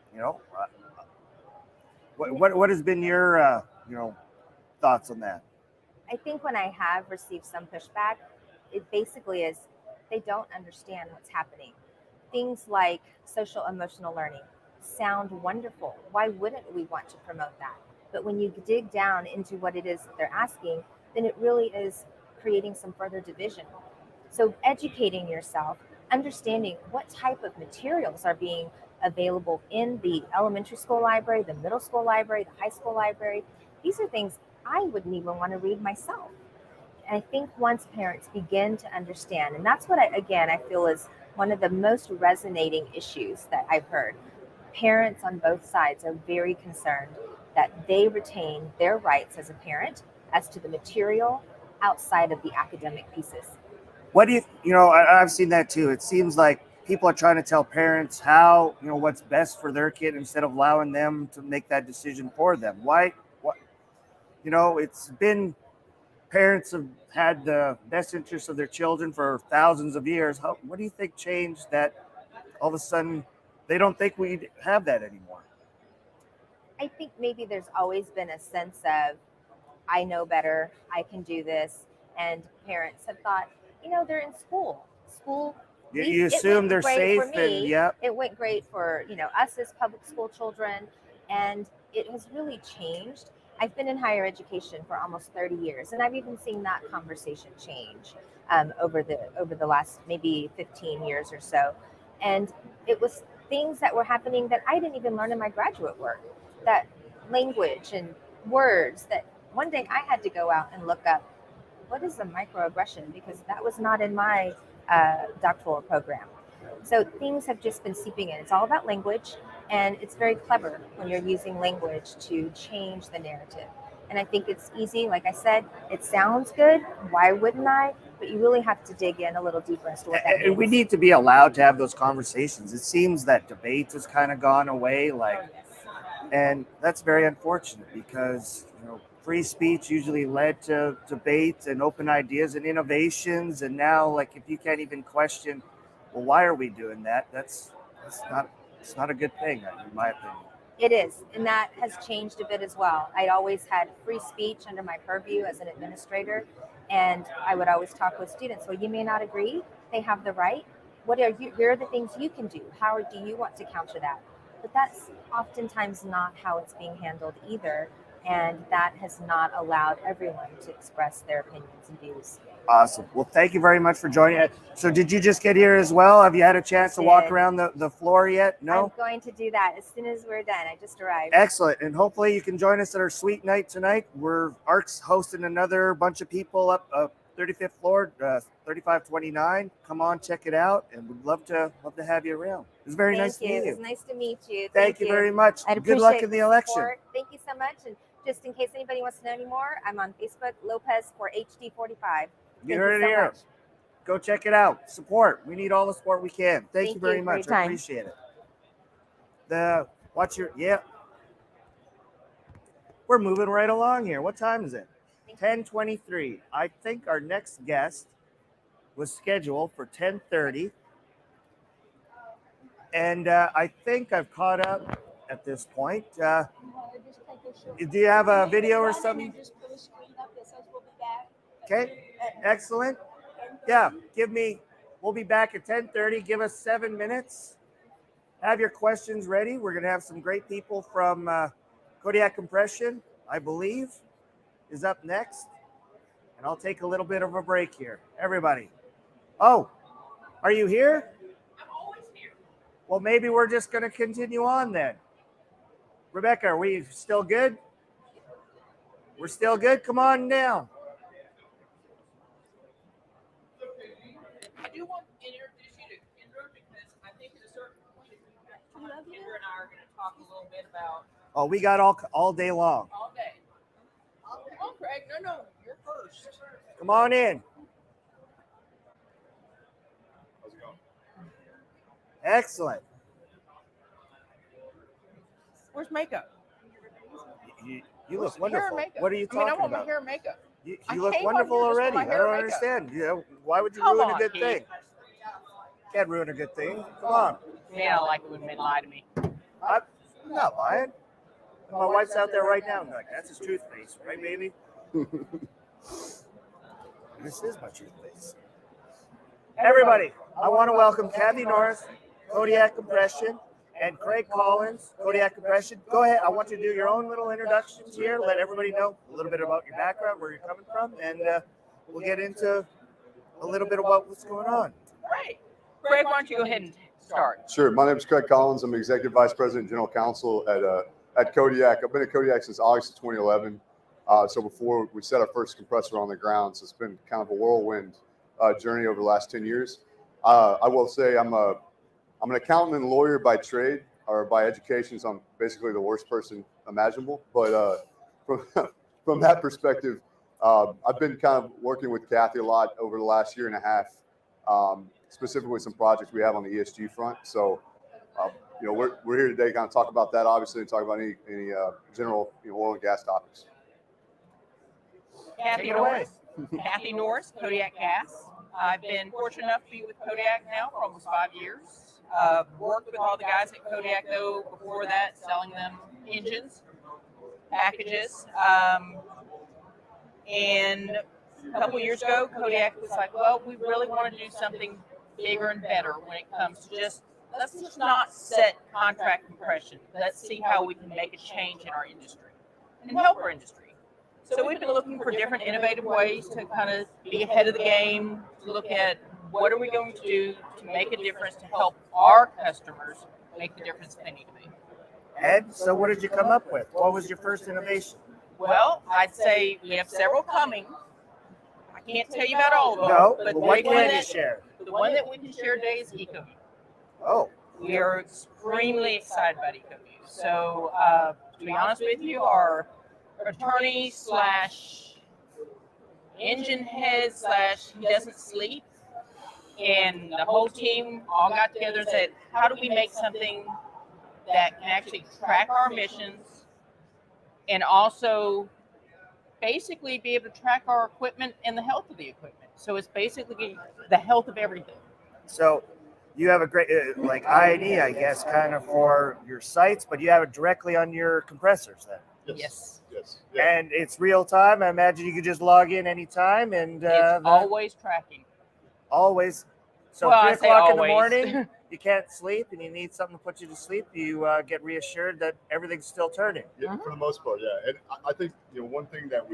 what has been your, thoughts on that? I think when I have received some pushback, it basically is they don't understand what's happening. Things like social emotional learning sound wonderful. Why wouldn't we want to promote that? But when you dig down into what it is that they're asking, then it really is creating some further division. So educating yourself, understanding what type of materials are being available in the elementary school library, the middle school library, the high school library. These are things I wouldn't even want to read myself. And I think once parents begin to understand, and that's what I feel is one of the most resonating issues that I've heard. Parents on both sides are very concerned that they retain their rights as a parent as to the material outside of the academic pieces. What do I've seen that too. It seems like people are trying to tell parents how, what's best for their kid instead of allowing them to make that decision for them. Why? What? It's been, parents have had the best interests of their children for thousands of years. What do you think changed that all of a sudden they don't think we have that anymore? I think maybe there's always been a sense of, I know better, I can do this. And parents have thought, they're in school. You assume they're safe, and yeah. It went great for, us as public school children. And it has really changed. I've been in higher education for almost 30 years, and I've even seen that conversation change over the last maybe 15 years or so. And it was things that were happening that I didn't even learn in my graduate work, that language and words that one day I had to go out and look up what is a microaggression, because that was not in my doctoral program. So things have just been seeping in. It's all about language, and it's very clever when you're using language to change the narrative. And I think it's easy. Like I said, it sounds good. Why wouldn't I? But you really have to dig in a little deeper as to what that means. We need to be allowed to have those conversations. It seems that debate has kind of gone away, and that's very unfortunate because, free speech usually led to debate and open ideas and innovations. And now, if you can't even question, well, why are we doing that? It's not a good thing, in my opinion. It is, and that has changed a bit as well. I'd always had free speech under my purview as an administrator, and I would always talk with students. Well, you may not agree. They have the right. Here are the things you can do. How do you want to counter that? But that's oftentimes not how it's being handled either. And that has not allowed everyone to express their opinions and views. Awesome. Well, thank you very much for joining us. So did you just get here as well? Have you had a chance to walk around the floor yet? No? I'm going to do that as soon as we're done. I just arrived. Excellent. And hopefully you can join us at our sweet night tonight. ARC's hosting another bunch of people up 35th floor, 3529. Come on, check it out. And we'd love to have you around. It was very nice to meet you. It was nice to meet you. Thank you very much. Good luck in the election. Support. Thank you so much. And just in case anybody wants to know any more, I'm on Facebook, Lopez for HD45. You heard it here. Go check it out. Support. We need all the support we can. Thank you very much. I appreciate it. We're moving right along here. What time is it? 10:23. I think our next guest was scheduled for 10:30. And I think I've caught up at this point. Do you have a video or something? Okay, excellent. Yeah, we'll be back at 10:30. Give us 7 minutes. Have your questions ready. We're going to have some great people from Kodiak Compression, I believe, is up next. And I'll take a little bit of a break here. Everybody. Oh, are you here? I'm always here. Well, maybe we're just going to continue on then. Rebecca, are we still good? We're still good. Come on down. I do want to introduce you to Kendra because I think at a certain point, Kendra and I are going to talk a little bit about Oh, we got all day long. all day. Come on, Craig. No, you're first. Come on in. How's it going? Excellent. Where's makeup? You look Where's hair wonderful. and makeup? What are you I mean, I talking want my about? hair and makeup. You I look came on wonderful here just for already. my I hair don't and makeup. understand. Why would you Come ruin a on, good Keith. thing? Can't ruin a good thing. Come on. Man, I like it when men lie to me. I'm not lying. My wife's out there right now. I'm like, that's his toothpaste, right, baby? This is my toothpaste. Everybody, I want to welcome Kathy Norris, Kodiak Compression, and Craig Collins, Kodiak Compression. Go ahead. I want you to do your own little introductions here. Let everybody know a little bit about your background, where you're coming from, and we'll get into a little bit about what's going on. Right. Craig, why don't you go ahead and start? Sure. My name is Craig Collins. I'm Executive Vice President and General Counsel at Kodiak. I've been at Kodiak since August of 2011. So before we set our first compressor on the ground, so it's been kind of a whirlwind journey over the last 10 years. I will say I'm an accountant and lawyer by trade, or by education, so I'm basically the worst person imaginable. But from that perspective, I've been kind of working with Kathy a lot over the last year and a half, specifically some projects we have on the ESG front. So, we're here today to kind of talk about that, obviously, and talk about any general oil and gas topics. Kathy Norris. Kathy Norris, Kodiak Gas. I've been fortunate enough to be with Kodiak now for almost 5 years. Worked with all the guys at Kodiak, though, before that, selling them engines, packages. And a couple years ago, Kodiak was like, well, we really want to do something bigger and better when it comes to let's just not set contract compression. Let's see how we can make a change in our industry and help our industry. So we've been looking for different innovative ways to kind of be ahead of the game, to look at what are we going to do to make a difference to help our customers make the difference they need to make. Ed, so what did you come up with? What was your first innovation? Well, I'd say we have several coming. I can't tell you about all of them. No, but what can you share? The one that we can share today is EcoView. Oh. We are extremely excited about EcoView. So, to be honest with you, our attorney / engine head / he doesn't sleep, and the whole team all got together and said, how do we make something that can actually track our emissions and also basically be able to track our equipment and the health of the equipment? So it's basically the health of everything. So you have a great, like I&E, I guess, kind of for your sites, but you have it directly on your compressors then. Yes. Yeah. And it's real time. I imagine you could just log in anytime, and It's always tracking. Always. So Well, 3 I say o'clock in the always. morning, you can't sleep, and you need something to put you to sleep. You get reassured that everything's still turning. Yeah, for the most part, yeah. And I think one thing that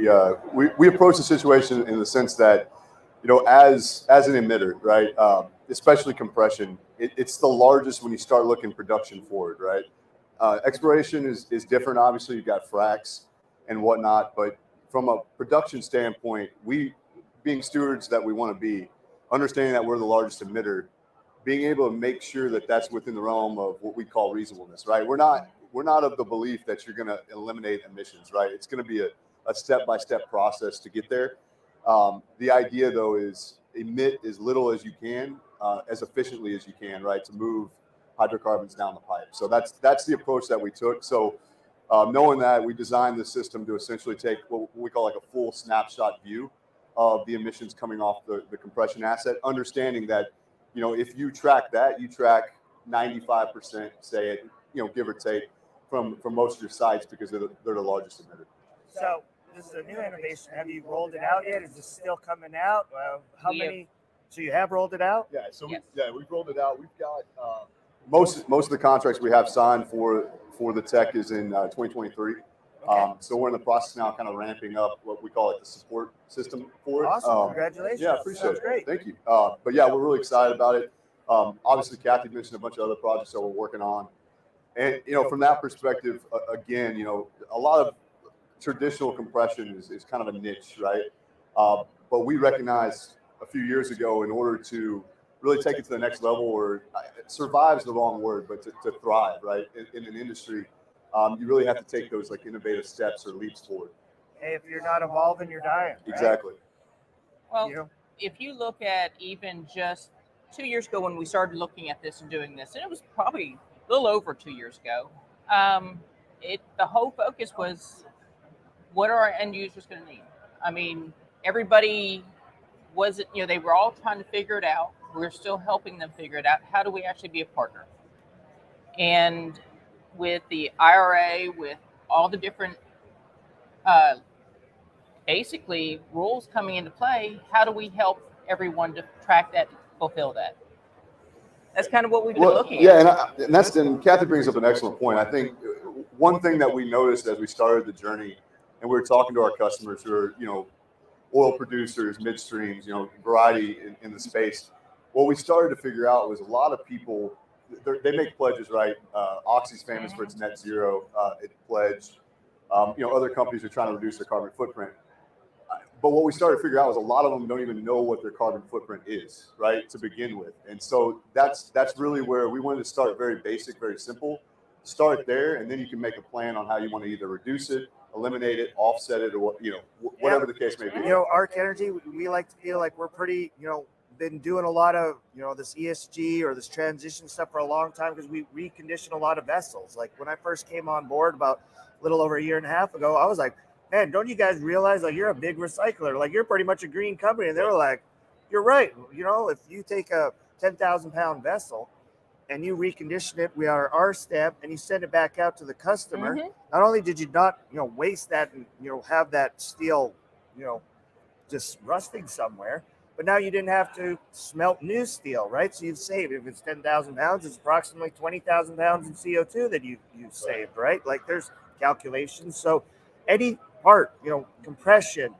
we approach the situation in the sense that as an emitter, right, especially compression, it's the largest when you start looking production forward, right. Exploration is different. Obviously, you've got fracs and whatnot, but from a production standpoint, we, being stewards that we want to be, understanding that we're the largest emitter, being able to make sure that that's within the realm of what we call reasonableness, right? We're not of the belief that you're going to eliminate emissions, right? It's going to be a step-by-step process to get there. The idea, though, is emit as little as you can, as efficiently as you can, right, to move hydrocarbons down the pipe. So that's the approach that we took. So knowing that, we designed the system to essentially take what we call like a full snapshot view of the emissions coming off the compression asset, understanding that, if you track that, you track 95%, say it, give or take, from most of your sites because they're the largest emitter. So this is a new innovation. Have you rolled it out yet? Is this still coming out? How many? So you have rolled it out? Yeah. So we've rolled it out. We've got most of the contracts we have signed for the tech is in 2023. Okay. So we're in the process now, kind of ramping up what we call the support system for it. Awesome! Congratulations. Yeah, appreciate it. Great. Thank you. But yeah, we're really excited about it. Obviously, Kathy mentioned a bunch of other projects that we're working on, and from that perspective, again, a lot of traditional compression is kind of a niche, right? But we recognized a few years ago, in order to really take it to the next level, or survive is the wrong word, but to thrive, right, in an industry, you really have to take those like innovative steps or leaps forward. Hey, if you're not evolving, you're dying. Right? Exactly. Well, You know? if you look at even just 2 years ago when we started looking at this and doing this, and it was probably a little over 2 years ago, the whole focus was, what are our end users going to need? I mean, everybody wasn't, they were all trying to figure it out. We're still helping them figure it out. How do we actually be a partner? And with the IRA, with all the different basically rules coming into play, how do we help everyone to track that, fulfill that? That's kind of what we've been looking at. And Kathy brings up an excellent point. I think one thing that we noticed as we started the journey, and we were talking to our customers who are, oil producers, midstreams, variety in the space. What we started to figure out was a lot of people, they make pledges, right? Oxy's famous for its net zero pledge. Other companies are trying to reduce their carbon footprint. But what we started to figure out was a lot of them don't even know what their carbon footprint is, right, to begin with. And so that's really where we wanted to start, very basic, very simple. Start there, and then you can make a plan on how you want to either reduce it, eliminate it, offset it, or whatever the case may be. Arc Energy, we like to feel like we're pretty, been doing a lot of, this ESG or this transition stuff for a long time, because we recondition a lot of vessels. Like when I first came on board about a little over a year and a half ago, I was like, man, don't you guys realize like you're a big recycler? Like you're pretty much a green company. And they were like, you're right. If you take a 10,000 pound vessel and you recondition it with our R stamp and you send it back out to the customer, not only did you not, waste that and, have that steel, just rusting somewhere, but now you didn't have to smelt new steel, right? So you've saved, if it's 10,000 pounds, it's approximately 20,000 pounds in CO2 that you've saved, right? Like there's calculations. So any part, compression,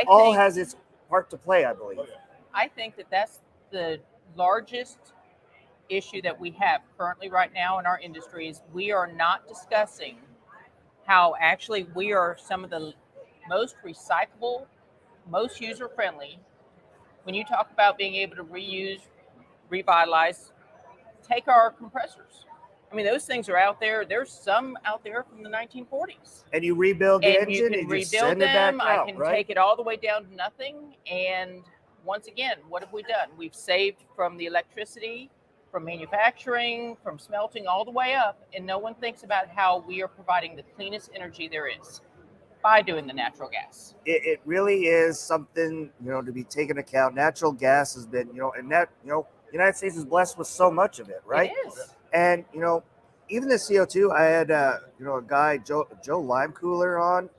all has its part to play, I believe. I think that's the largest issue that we have currently right now in our industry is we are not discussing how actually we are some of the most recyclable, most user-friendly. When you talk about being able to reuse, revitalize, take our compressors. I mean, those things are out there. There's some out there from the 1940s. And you rebuild the engine, you can and you rebuild send them. it back out, I can right? take it all the way down to nothing. And once again, what have we done? We've saved from the electricity, from manufacturing, from smelting, all the way up. And no one thinks about how we are providing the cleanest energy there is by doing the natural gas. It really is something, to be taken account. Natural gas has been, and that, the United States is blessed with so much of it, right? It is. And, even the CO2, I had, a guy, Joe Limecooler on,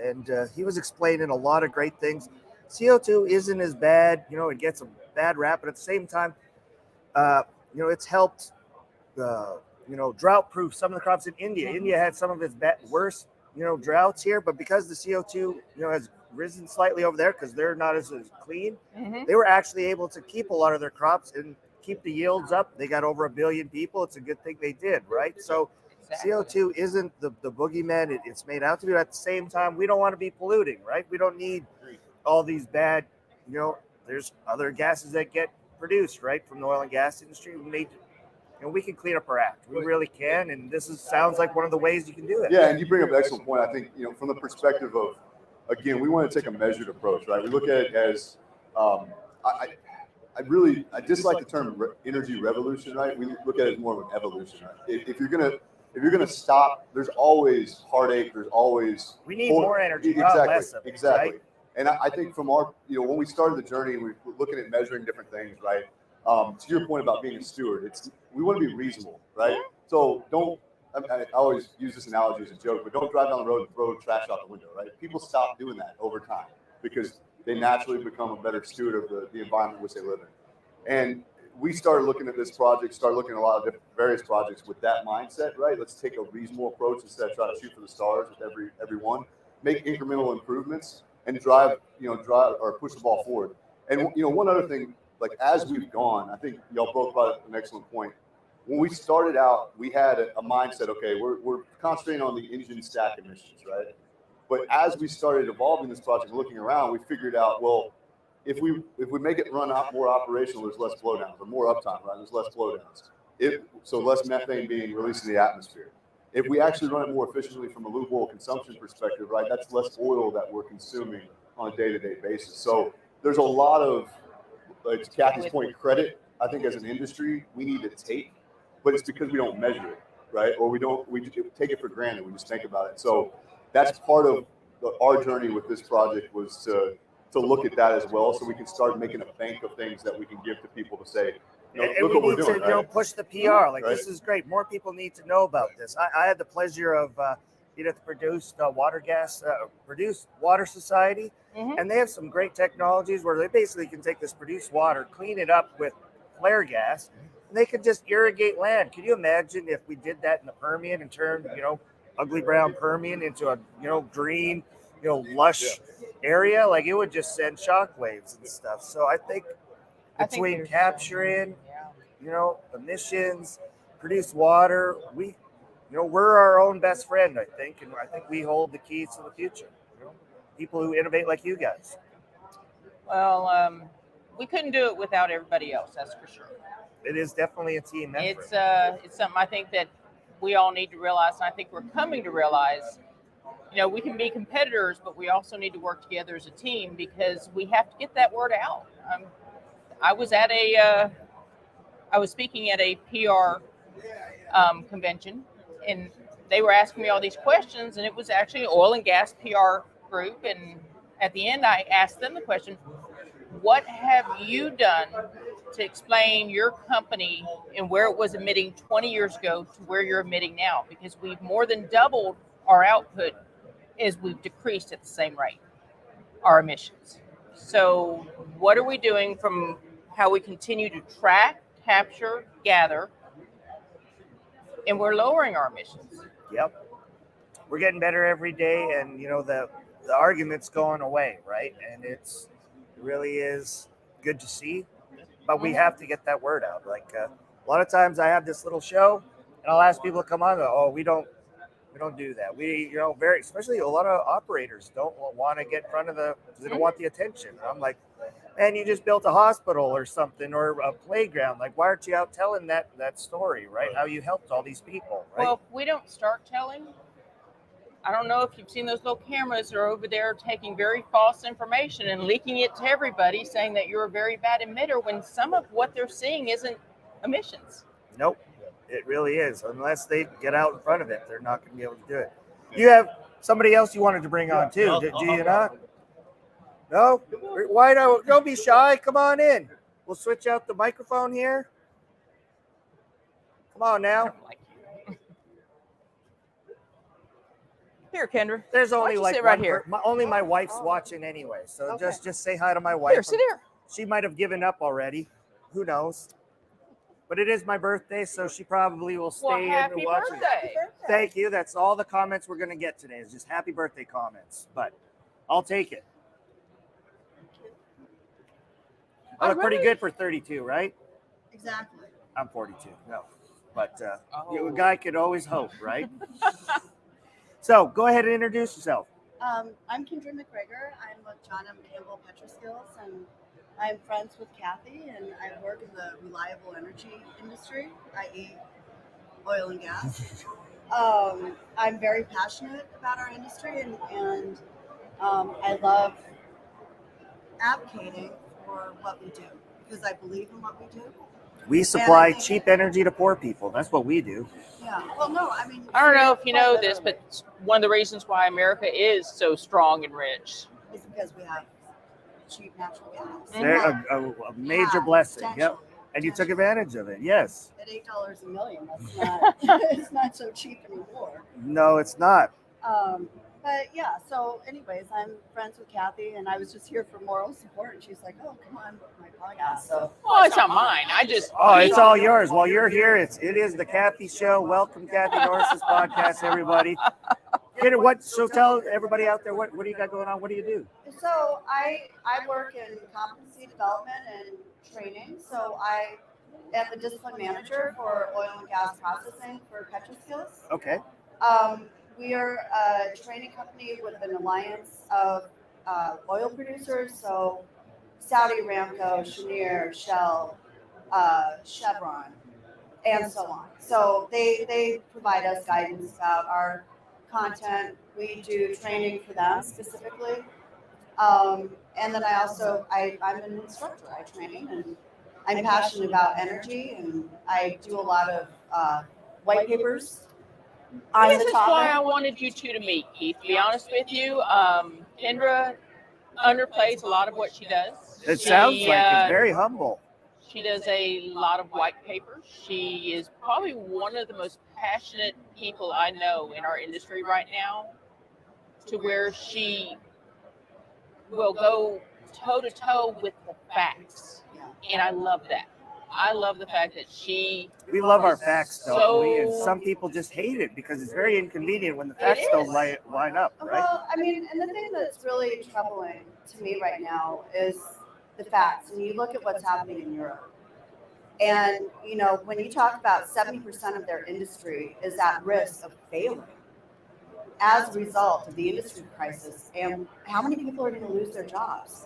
and he was explaining a lot of great things. CO2 isn't as bad, it gets a bad rap, but at the same time, it's helped, drought proof some of the crops in India. India had some of its worst, droughts here, but because the CO2, has risen slightly over there because they're not as clean, they were actually able to keep a lot of their crops and keep the yields up. They got over 1 billion people. It's a good thing they did, right? So CO2 isn't the boogeyman it's made out to be. At the same time, we don't want to be polluting, right? We don't need all these bad, there's other gases that get produced, right, from the oil and gas industry. We can clean up our act. We really can, and this sounds like one of the ways you can do it. Yeah, and you bring up an excellent point. I think, from the perspective of, again, we want to take a measured approach, right? We look at it as, I dislike the term energy revolution, right? We look at it as more of an evolution, right? If you're gonna stop, there's always heartache. There's always we need more energy, not less of it, exactly. Right? And I think from our, when we started the journey, we were looking at measuring different things, right? To your point about being a steward, we want to be reasonable, right? So don't. I always use this analogy as a joke, but don't drive down the road and throw trash out the window, right? People stop doing that over time because they naturally become a better steward of the environment in which they live in. And we started looking at this project, started looking at a lot of different, various projects with that mindset, right? Let's take a reasonable approach instead of trying to shoot for the stars with every one. Make incremental improvements and drive or push the ball forward. And one other thing, like as we've gone, I think y'all both brought up an excellent point. when we started out, we had a mindset, okay, we're concentrating on the engine stack emissions, right? But as we started evolving this project and looking around, we figured out, well, if we make it run more operational, there's less blowdowns, or more uptime, right? There's less blowdowns. So less methane being released in the atmosphere. If we actually run it more efficiently from a lube oil consumption perspective, right, that's less oil that we're consuming on a day-to-day basis. So there's a lot of, to Kathy's point, credit, I think as an industry, we need to take, but it's because we don't measure it, right? Or we take it for granted. We just think about it. So that's part of our journey with this project, was to look at that as well, so we can start making a bank of things that we can give to people to say, and look we what we're need doing, to, right? push the PR. Like, Right. this is great. More people need to know about this. I had the pleasure of being at the Produced Water Society, and they have some great technologies where they basically can take this produced water, clean it up with flare gas, and they could just irrigate land. Can you imagine if we did that in the Permian and turned, ugly brown Permian into a, green, lush area? Like, it would just send shockwaves and stuff. So I think between capturing, emissions, produced water, we're our own best friend, I think, and I think we hold the keys to the future. People who innovate like you guys. Well, we couldn't do it without everybody else, that's for sure. It is definitely a team effort. It's something I think that we all need to realize, and I think we're coming to realize. We can be competitors, but we also need to work together as a team, because we have to get that word out. I was speaking at a PR convention, and they were asking me all these questions, and it was actually an oil and gas PR group. And at the end, I asked them the question, what have you done to explain your company and where it was emitting 20 years ago to where you're emitting now? Because we've more than doubled our output as we've decreased at the same rate, our emissions. So what are we doing from how we continue to track, capture, gather, and we're lowering our emissions? Yep. We're getting better every day, and the argument's going away, right? And it really is good to see, but we have to get that word out. Like, a lot of times I have this little show, and I'll ask people to come on, we don't do that. We, especially a lot of operators don't want to get in front of they don't want the attention. And I'm like, man, you just built a hospital or something, or a playground. Like, why aren't you out telling that story, right? How you helped all these people, right? Well, if we don't start telling, I don't know if you've seen those little cameras that are over there taking very false information and leaking it to everybody, saying that you're a very bad emitter, when some of what they're seeing isn't emissions. Nope. It really is. Unless they get out in front of it, they're not going to be able to do it. You have somebody else you wanted to bring on too, do you not? No? Why don't be shy. Come on in. We'll switch out the microphone here. Come on now. Here, Kendra. There's only Why don't you like sit right here. Only my wife's watching anyway, so Okay. just say hi to my wife. Here, sit here. She might have given up already. Who knows? But it is my birthday, so she probably will stay in and watch it. Birthday. Thank you. That's all the comments we're going to get today, is just happy birthday comments. But I'll take it. I look pretty good for 32, right? Exactly. I'm 42. No. But a guy could always hope, right? So go ahead and introduce yourself. I'm Kendra McGregor. I'm with John M. Campbell Petroskills, and I'm friends with Kathy, and I work in the reliable energy industry, i.e. oil and gas. I'm very passionate about our industry, and I love advocating for what we do, because I believe in what we do. We supply cheap energy to poor people. That's what we do. Yeah. Well, no, I mean, I don't know if you know this, but one of the reasons why America is so strong and rich is because we have cheap natural gas. They're a major blessing. Yep. And you took advantage of it. Yes. At $8 a million, that's not it's not so cheap anymore. No, it's not. But yeah, so anyways, I'm friends with Kathy, and I was just here for moral support, and she's like, "Oh, come on, my podcast." So, oh, it's not mine. It's all yours. While you're here, it is the Kathy Show. Welcome, Kathy Norris's podcast, everybody. So tell everybody out there, what do you got going on? What do you do? So I work in competency development and training. So I am the discipline manager for oil and gas processing for Petroskills. Okay. We are a training company with an alliance of oil producers, so Saudi Aramco, Cheniere, Shell, Chevron, and so on. So they provide us guidance about our content. We do training for them specifically. And then I'm an instructor. I train and I'm passionate about energy and I do a lot of white papers on This the is why I topic. wanted you two to meet, Keith. To be honest with you, Kendra underplays a lot of what she does. It sounds like it's very humble. She does a lot of white papers. She is probably one of the most passionate people I know in our industry right now, to where she will go toe to toe with the facts. And I love that. I love the fact that we love our facts, though. And so some people just hate it because it's very inconvenient when the facts don't line up, right? Well, I mean, and the thing that's really troubling to me right now is the facts. And you look at what's happening in Europe. And, you know, when you talk about 70% of their industry is at risk of failing as a result of the industry crisis, and how many people are going to lose their jobs?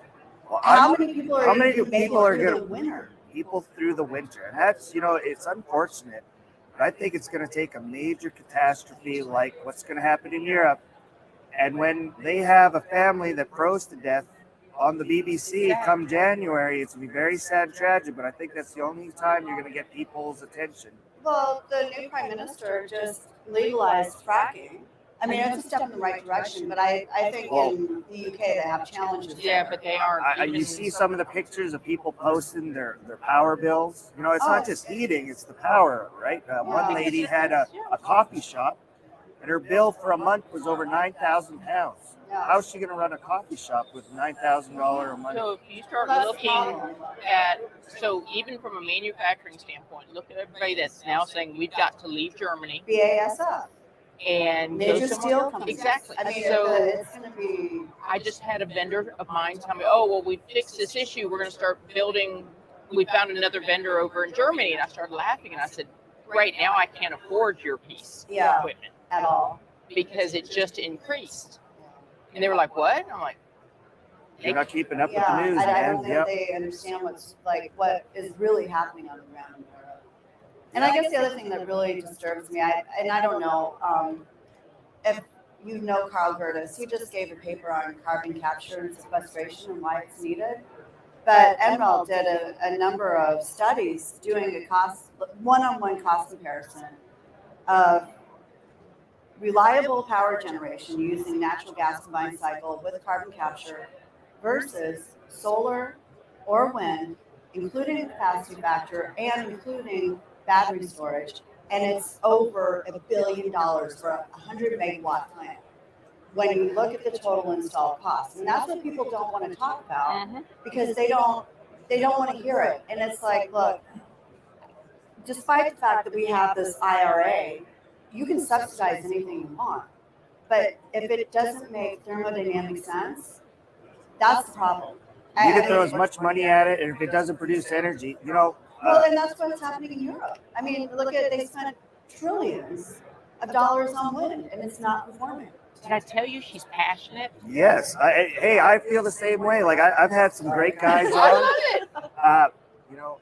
Well, how many people are going to make it through the winter? People through the winter. And that's, you know, it's unfortunate. But I think it's going to take a major catastrophe like what's going to happen in Europe. And when they have a family that froze to death on the BBC come January, it's going to be very sad and tragic, but I think that's the only time you're going to get people's attention. Well, the new prime minister just legalized fracking. I mean, it's a step in the right direction, but I think in the UK they have challenges. Yeah, but they aren't. You see some of the pictures of people posting their power bills. You know, it's not just heating, it's the power, right? One lady had a coffee shop, and her bill for a month was over £9,000. How's she going to run a coffee shop with $9,000 a month? So if you start looking at, so even from a manufacturing standpoint, look at everybody that's now saying we've got to leave Germany. BASF. And major steel companies. Exactly. I mean, so it's going to be. I just had a vendor of mine tell me, "Oh, well, we fixed this issue. We're going to start building. We found another vendor over in Germany." And I started laughing, and I said, "Right now, I can't afford your piece of equipment at all because it just increased." And they were like, "What?" And I'm like, "You're not keeping up with the news, I man." don't think they understand what is really happening on the ground. And I guess the other thing that really disturbs me, I don't know if you know Carl Gerdes, he just gave a paper on carbon capture and sequestration and why it's needed. But Emerald did a number of studies doing a one-on-one cost comparison of reliable power generation using natural gas combined cycle with carbon capture versus solar or wind, including the capacity factor and including battery storage, and it's over $1 billion for a 100 megawatt plant. When you look at the total installed cost, and that's what people don't want to talk about because they don't want to hear it. And it's like, look, despite the fact that we have this IRA, you can subsidize anything you want, but if it doesn't make thermodynamic sense, that's the problem. You can throw as much money at it, and if it doesn't produce energy, you know. Well, and that's what's happening in Europe. I mean, look at they spent trillions of dollars on wind, and it's not performing. Did I tell you she's passionate? Yes. I feel the same way. Like I've had some great guys on. You know,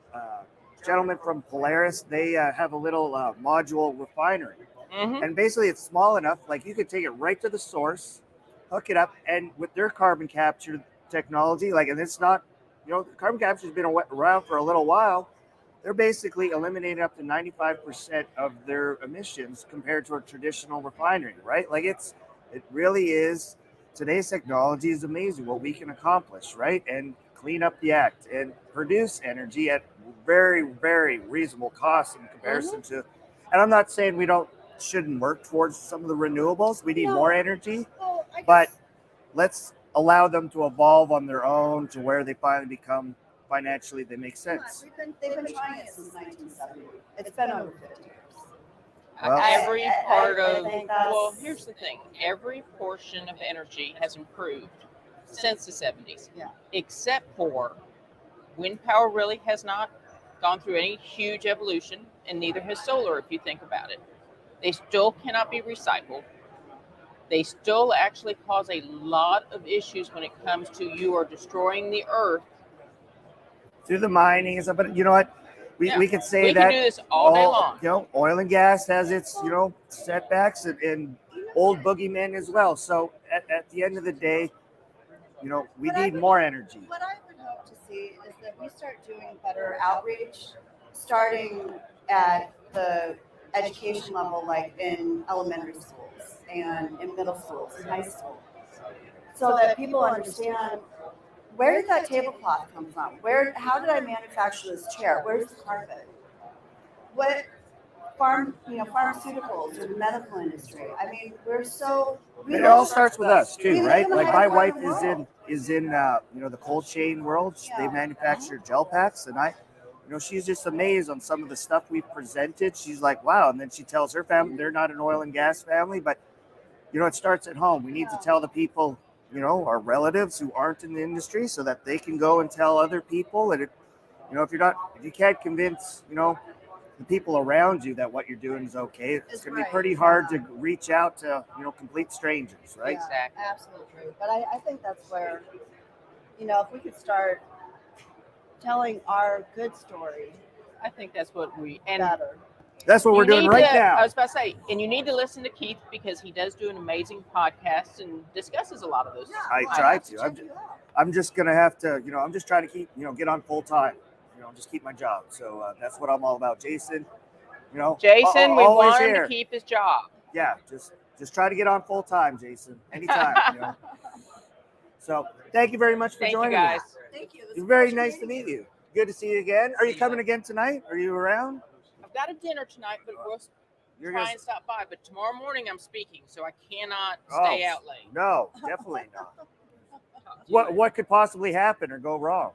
gentlemen from Polaris, they have a little module refinery, and basically it's small enough, like you could take it right to the source, hook it up, and with their carbon capture technology, like, and it's not, you know, carbon capture has been around for a little while. They're basically eliminating up to 95% of their emissions compared to a traditional refinery, right? Like it really is. Today's technology is amazing what we can accomplish, right? And clean up the act and produce energy at very, very reasonable costs in comparison to. And I'm not saying we shouldn't work towards some of the renewables. We need more energy, but let's allow them to evolve on their own to where they finally become financially they make sense. They've been trying it since 1970. It's been over 50 years. Well, Every part of, well, here's the thing. Every portion of energy has improved since the 70s, except for wind power really has not gone through any huge evolution, and neither has solar, if you think about it. They still cannot be recycled. They still actually cause a lot of issues when it comes to you are destroying the earth. Through the mining and stuff, but you know what? We could say we that can do this all day long. You know, oil and gas has its, you know, setbacks and old boogeymen as well. So at the end of the day, you know, we need more energy. What I would hope to see is that we start doing better outreach, starting at the education level, like in elementary schools and in middle schools and high school, so that people understand, where did that tablecloth come from? How did I manufacture this chair? Where's the carpet? What pharmaceuticals or the medical industry? I mean, It all starts with us too, right? Like my wife is in you know, the cold chain world. They manufacture gel packs, and you know, she's just amazed on some of the stuff we've presented. She's like, wow. And then she tells her family, they're not an oil and gas family, but you know, it starts at home. We need to tell the people, you know, our relatives who aren't in the industry, so that they can go and tell other people. And you know, if you can't convince, you know, the people around you that what you're doing is okay, it's going to be pretty hard to reach out to, you know, complete strangers, right? Yeah, exactly. Absolutely true. But I think that's where, you know, if we could start telling our good story, I think that's what better. That's what we're doing right now. I was about to say, and you need to listen to Keith, because he does do an amazing podcast and discusses a lot of those. I try to. I'm just going to have to, you know, I'm just trying to keep, you know, get on full time. You know, just keep my job. So that's what I'm all about. Jason, you know, Jason, we always want him here to keep his job. Yeah, just try to get on full time, Jason. Anytime. You know. So thank you very much for joining you guys. us. Thank you. It's very nice to meet you. Good to see you again. Are you coming again tonight? Are you around? I've got a dinner tonight, but we'll try and stop by. But tomorrow morning I'm speaking, so I cannot stay out late. No, definitely not. What could possibly happen or go wrong?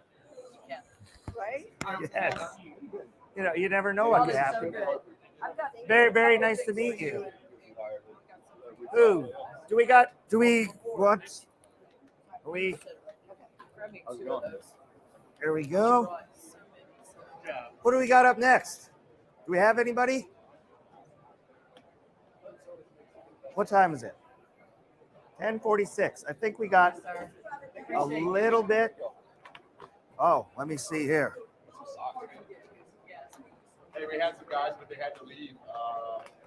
Right? Yes. You know, you never know what could happen. Very, very nice to meet you. Who? Do we what? Here we go. What do we got up next? Do we have anybody? What time is it? 10:46. I think we got a little bit. Oh, let me see here. Hey, we had some guys, but they had to leave.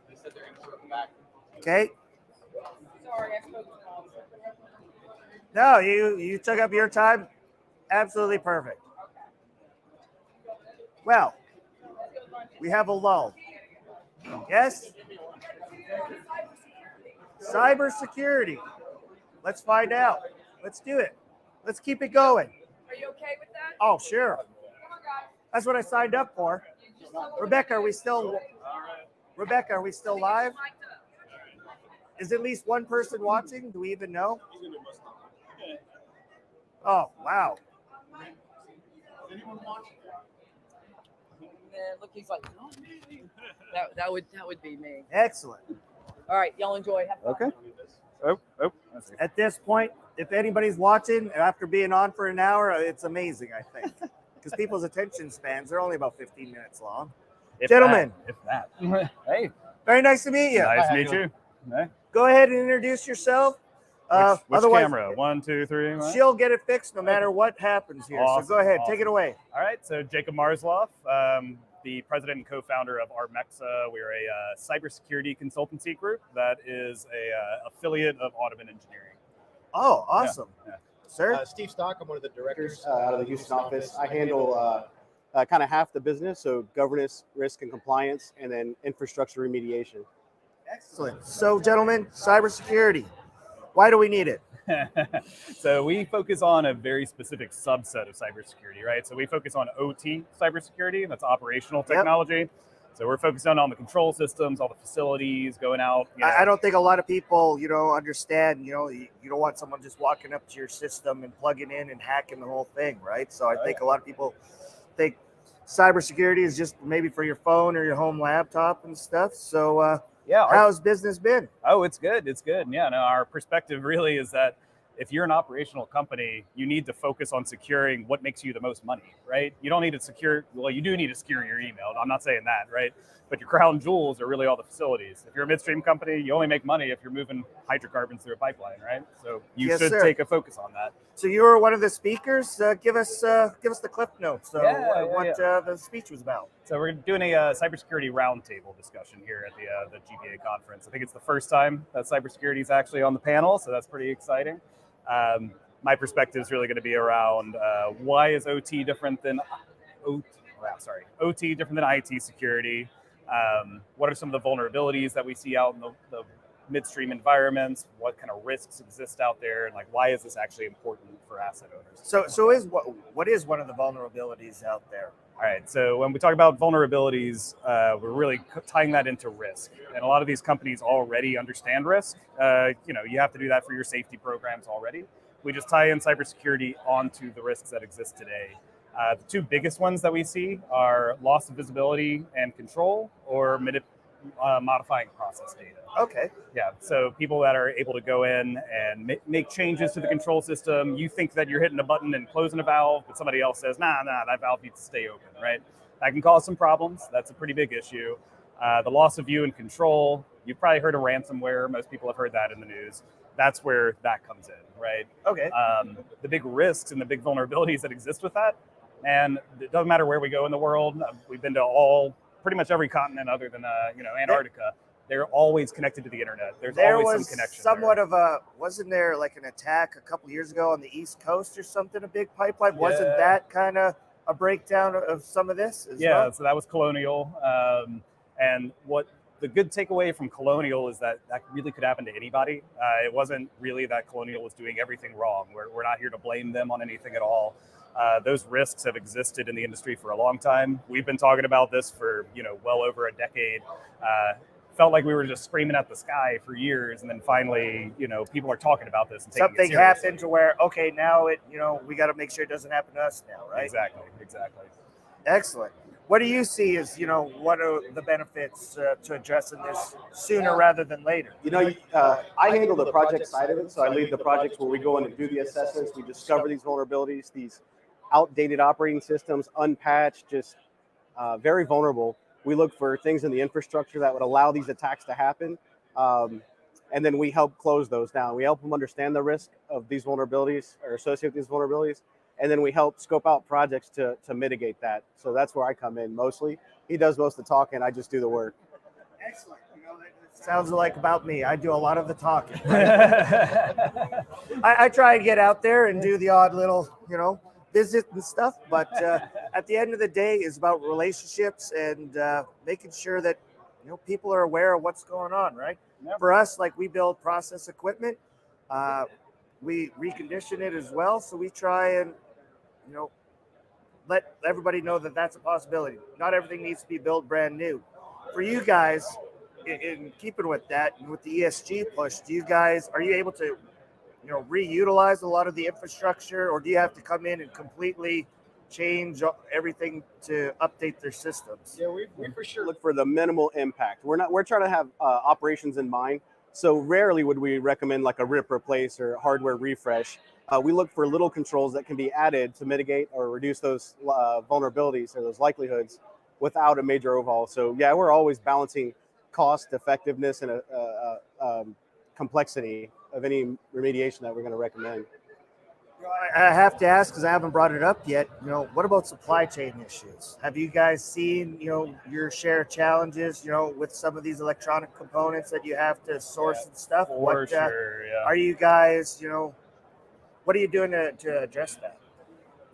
They said they're going to circle back. Okay. Sorry, I spoke to Mom. No, you took up your time. Absolutely perfect. Well, we have a lull. Yes? Cybersecurity. Let's find out. Let's do it. Let's keep it going. Are you okay with that? Oh, sure. That's what I signed up for. Rebecca, are we still live? Is at least one person watching? Do we even know? Oh, wow. Look, he's like, not me. That would be me. Excellent. All right, y'all enjoy. Have fun. Okay. At this point, if anybody's watching after being on for an hour, it's amazing, I think. Because people's attention spans are only about 15 minutes long. Gentlemen. If that. Hey. Very nice to meet you. Nice to meet you. Hey. Go ahead and introduce yourself. Which otherwise, camera? 1, 2, 3. Right? She'll get it fixed no matter what happens here. Awesome, So go ahead, awesome. take it away. All right. So Jacob Marsloff, the president and co-founder of Armexa. We're a cybersecurity consultancy group that is a affiliate of Audubon Engineering. Oh, awesome. Yeah. Sir? Steve Stock, I'm one of the directors out of the Houston office. I handle kind of half the business, so governance, risk, and compliance, and then infrastructure remediation. Excellent. So, gentlemen, cybersecurity. Why do we need it? So we focus on a very specific subset of cybersecurity, right? So we focus on OT cybersecurity, that's operational technology. Yep. So we're focused on the control systems, all the facilities, going out. You know. I don't think a lot of people, understand, you don't want someone just walking up to your system and plugging in and hacking the whole thing, right? So I think a lot of people think cybersecurity is just maybe for your phone or your home laptop and stuff. So how's business been? Oh, it's good. It's good. Yeah, no, our perspective really is that if you're an operational company, you need to focus on securing what makes you the most money, right? You don't need to secure, well, you do need to secure your email. I'm not saying that, right? But your crown jewels are really all the facilities. If you're a midstream company, you only make money if you're moving hydrocarbons through a pipeline, right? So you Yes, should sir. take a focus on that. So you were one of the speakers. Give us the clip notes. What the speech was about. So we're doing a cybersecurity roundtable discussion here at the GPA conference. I think it's the first time that cybersecurity is actually on the panel, so that's pretty exciting. My perspective is really going to be around why is OT different than OT different than IT security? What are some of the vulnerabilities that we see out in the midstream environments? What kind of risks exist out there, and like why is this actually important for asset owners? So what is one of the vulnerabilities out there? All right, so when we talk about vulnerabilities, we're really tying that into risk. And a lot of these companies already understand risk. You have to do that for your safety programs already. We just tie in cybersecurity onto the risks that exist today. The two biggest ones that we see are loss of visibility and control, or modifying process data. Okay. Yeah, so people that are able to go in and make changes to the control system. You think that you're hitting a button and closing a valve, but somebody else says, nah, that valve needs to stay open, right? That can cause some problems. That's a pretty big issue. The loss of view and control. You've probably heard of ransomware. Most people have heard that in the news. That's where that comes in, right? Okay. The big risks and the big vulnerabilities that exist with that, and it doesn't matter where we go in the world. We've been to pretty much every continent other than Antarctica. They're always connected to the internet. There's always some connection. Somewhat of wasn't there like an attack a couple years ago on the East Coast or something, a big pipeline? Wasn't that kind of a breakdown of some of this as well? So that was Colonial. And what the good takeaway from Colonial is that really could happen to anybody. It wasn't really that Colonial was doing everything wrong. We're not here to blame them on anything at all. Those risks have existed in the industry for a long time. We've been talking about this for well over a decade. Felt like we were just screaming at the sky for years, and then finally, people are talking about this and taking something it seriously. happened to where now we got to make sure it doesn't happen to us now, right? Exactly. Excellent. What do you see as what are the benefits to addressing this sooner rather than later? I handle the project side of it, so I lead the projects where we go in and do the assessments. We discover these vulnerabilities, these outdated operating systems, unpatched, just very vulnerable. We look for things in the infrastructure that would allow these attacks to happen, and then we help close those down. We help them understand the risk of these vulnerabilities or associated with these vulnerabilities, and then we help scope out projects to mitigate that. So that's where I come in mostly. He does most of the talking, I just do the work. Excellent. Sounds like about me. I do a lot of the talking. I try and get out there and do the odd little, visit and stuff. But at the end of the day, it's about relationships and making sure that people are aware of what's going on, right? Yep. For us, like we build process equipment, we recondition it as well. So we try and let everybody know that that's a possibility. Not everything needs to be built brand new. For you guys, in keeping with that, with the ESG push, are you able to reutilize a lot of the infrastructure, or do you have to come in and completely change everything to update their systems? Yeah, we for sure look for the minimal impact. We're trying to have operations in mind. So rarely would we recommend like a rip replace or hardware refresh. We look for little controls that can be added to mitigate or reduce those vulnerabilities or those likelihoods without a major overhaul. So yeah, we're always balancing cost, effectiveness, and complexity of any remediation that we're going to recommend. I have to ask, because I haven't brought it up yet, what about supply chain issues? Have you guys seen, your share of challenges, with some of these electronic components that you have to source and stuff? For sure, yeah. Are you guys, what are you doing to address that?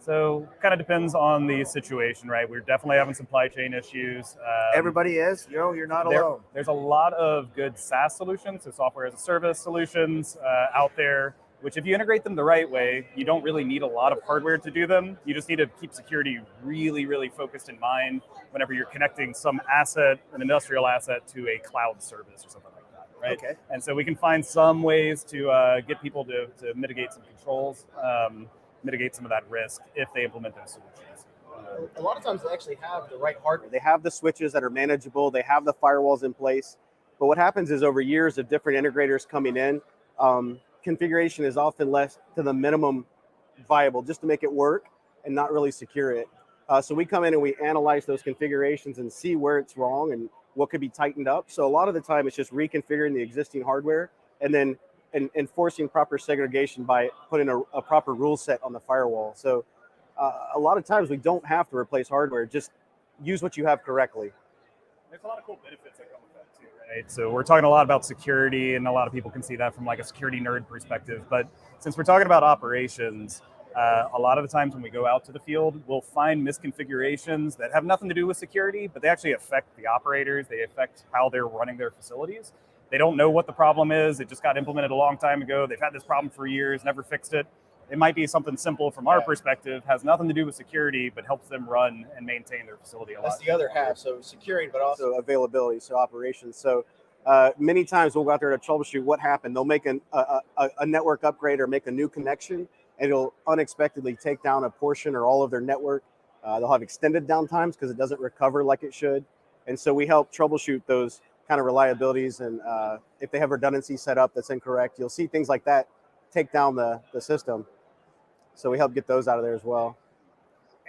So kind of depends on the situation, right? We're definitely having supply chain issues. Everybody is, you're not alone. There's a lot of good SaaS solutions, so software as a service solutions out there, which if you integrate them the right way, you don't really need a lot of hardware to do them. You just need to keep security really, really focused in mind whenever you're connecting some asset, an industrial asset, to a cloud service or something like that, right? Okay. And so we can find some ways to get people to mitigate some controls, mitigate some of that risk if they implement those solutions. A lot of times they actually have the right hardware. They have the switches that are manageable. They have the firewalls in place. But what happens is over years of different integrators coming in, configuration is often less to the minimum viable just to make it work and not really secure it. So we come in and we analyze those configurations and see where it's wrong and what could be tightened up. So a lot of the time it's just reconfiguring the existing hardware and then enforcing proper segregation by putting a proper rule set on the firewall. So a lot of times we don't have to replace hardware, just use what you have correctly. There's a lot of cool benefits that come with that too, right? So we're talking a lot about security, and a lot of people can see that from like a security nerd perspective. But since we're talking about operations, a lot of the times when we go out to the field, we'll find misconfigurations that have nothing to do with security, but they actually affect the operators. They affect how they're running their facilities. They don't know what the problem is. It just got implemented a long time ago. They've had this problem for years, never fixed it. It might be something simple from our perspective, has nothing to do with security, but helps them run and maintain their facility a lot. That's the other half. So securing, but also availability, so operations. So many times we'll go out there to troubleshoot what happened. They'll make a network upgrade or make a new connection, and it'll unexpectedly take down a portion or all of their network. They'll have extended downtimes because it doesn't recover like it should. And so we help troubleshoot those kind of reliabilities. And if they have redundancy set up that's incorrect, you'll see things like that take down the system. So we help get those out of there as well.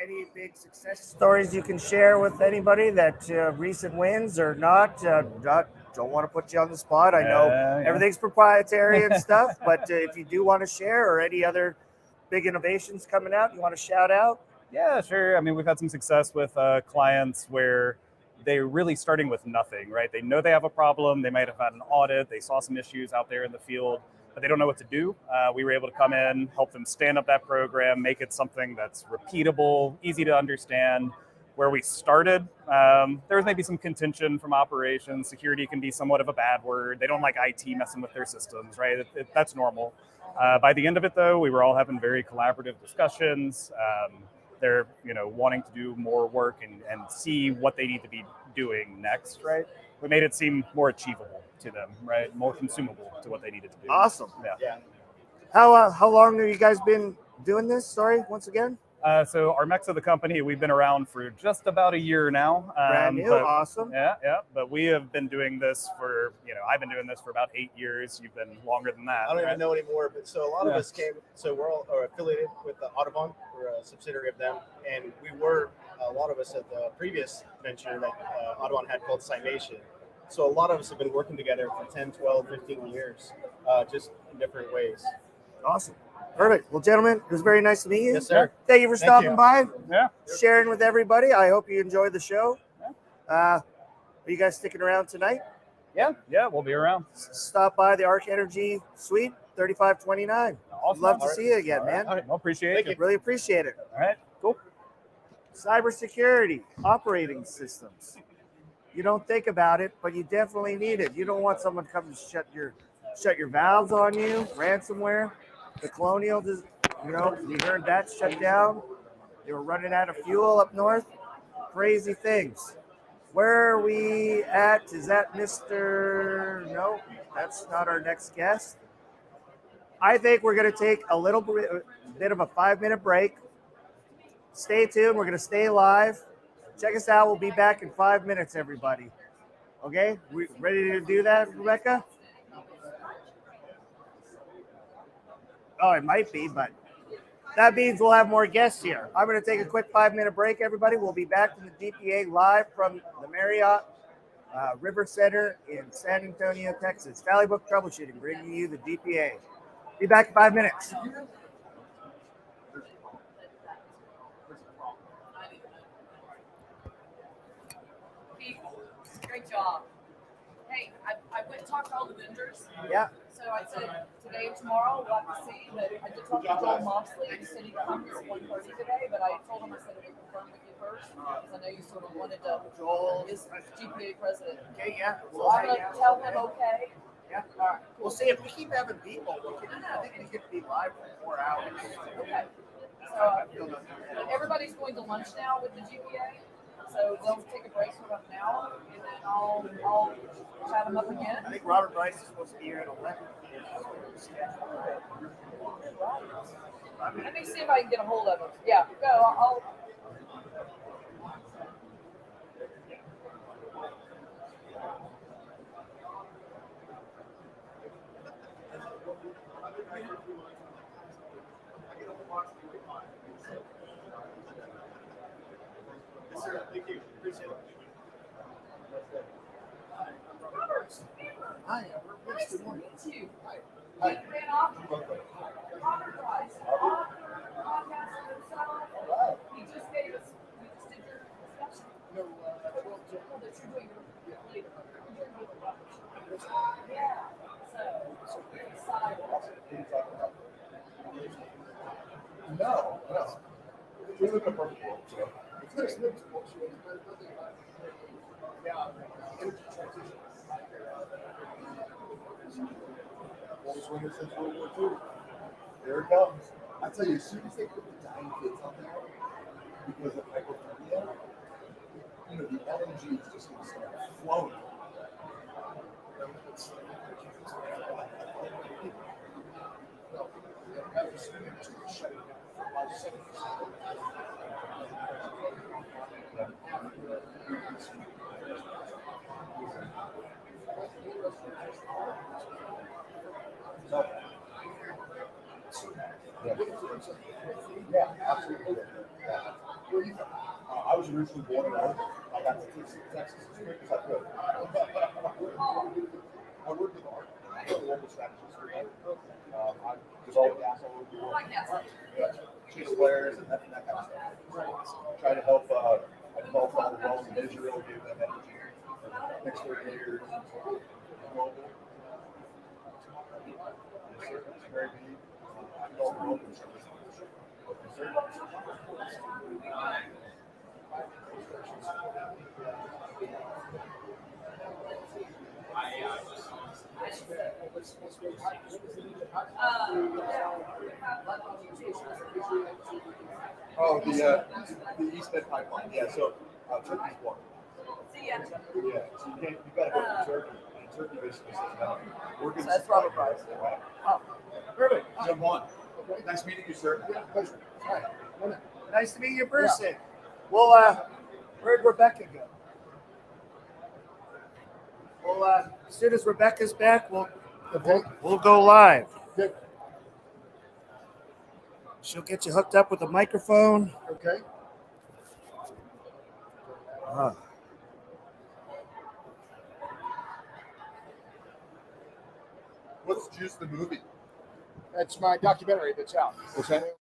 Any big success stories you can share with anybody that recent wins or not? Don't want to put you on the spot. I know everything's proprietary and stuff, but if you do want to share or any other big innovations coming out, you want to shout out? Yeah, sure. I mean, we've had some success with clients where they're really starting with nothing, right? They know they have a problem. They might have had an audit. They saw some issues out there in the field, but they don't know what to do. We were able to come in, help them stand up that program, make it something that's repeatable, easy to understand. Where we started, there was maybe some contention from operations. Security can be somewhat of a bad word. They don't like IT messing with their systems, right? That's normal. By the end of it, though, we were all having very collaborative discussions. They're wanting to do more work and see what they need to be doing next, right? We made it seem more achievable to them, right? More consumable to what they needed to do. Awesome. Yeah. How long have you guys been doing this? Sorry, once again. So Armexa, the company, we've been around for just about a year now. Brand new, awesome. Yeah. But we have been doing this for, I've been doing this for about 8 years. You've been longer than that. I don't even know anymore, but so a lot of us came, so we're all affiliated with Audubon. We're a subsidiary of them. And we were, a lot of us at the previous venture that Audubon had called Cimation. So a lot of us have been working together for 10, 12, 15 years, just in different ways. Awesome. Perfect. Well, gentlemen, it was very nice to meet you. Yes, sir. Thank you for stopping by. Yeah. Sharing with everybody. I hope you enjoyed the show. Are you guys sticking around tonight? Yeah, we'll be around. Stop by the Arc Energy Suite, 3529. Awesome. Love to see you again, man. All right. Well, appreciate it. Really appreciate it. All right. Cool. Cybersecurity, operating systems. You don't think about it, but you definitely need it. You don't want someone to come and shut your valves on you, ransomware. The Colonial, you heard that shut down. They were running out of fuel up north. Crazy things. Where are we at? Is that Mr. No, that's not our next guest. I think we're going to take a little bit of a 5-minute break. Stay tuned. We're going to stay live. Check us out. We'll be back in 5 minutes, everybody. Okay? We ready to do that, Rebecca? Oh, it might be, but that means we'll have more guests here. I'm going to take a quick 5-minute break, everybody. We'll be back from the GPA live from the Marriott River Center in San Antonio, Texas. Valley Book Troubleshooting, bringing you the GPA. Be back in 5 minutes. Great job. Hey, I went and talked to all the vendors. Yeah. So I said today and tomorrow we'll have to see. But I did talk to Joel Moxley. He said he comes at 1:30 today. But I told him, I said, we'll confirm with you first. Because I know you sort of wanted to. Joel is GPA president. Okay, yeah. So I'm going to tell him okay. Yeah. All right. We'll see if we keep having people. I think we could be live for 4 hours. Okay. So everybody's going to lunch now with the GPA. So they'll take a break for about an hour, and then I'll chat them up again. I think Robert Bryce is supposed to be here at 11. Let me see if I can get a hold of him. Yeah, go. I'll Yes, sir. Thank you. Appreciate it. Hi, Nice to meet you. Hi. Hi. Ran off. Robert Rice. He just gave us, we just did your discussion. No, Oh, that you're doing later. Yeah. So, excited. no. We live in a perfect world, so it's nice. Yeah. Energy transition. Oldest winter since World War II. There it comes. I tell you, as soon as they put the dying kids on there, because of hypothermia, the LNG is just going to start flowing. Yeah, absolutely. Yeah. Where are you from? I was originally born in Oregon. I got to Texas as quick as I could. I worked with art. I'm a local strategist for that. I developed gas all over the world. Yeah, chase flares and that kind of stuff. Try to help. I developed all the wells in Israel, gave them energy. Next 30 years. Global. Very neat. I developed an open service. Oh, the East Med pipeline. Yeah, so Turkey's one. Yeah, so you got to go to Turkey. And Turkey basically says no. We're going to. That's Robert Price. Oh, perfect. Jump on. Okay. Nice meeting you, sir. Yeah, pleasure. Hi. Nice to meet you in person. Yeah. Well, where'd Rebecca go? Well, as soon as Rebecca's back, we'll go live. Good. She'll get you hooked up with a microphone. Okay. What's Juice the movie? That's my documentary that's out. What's that?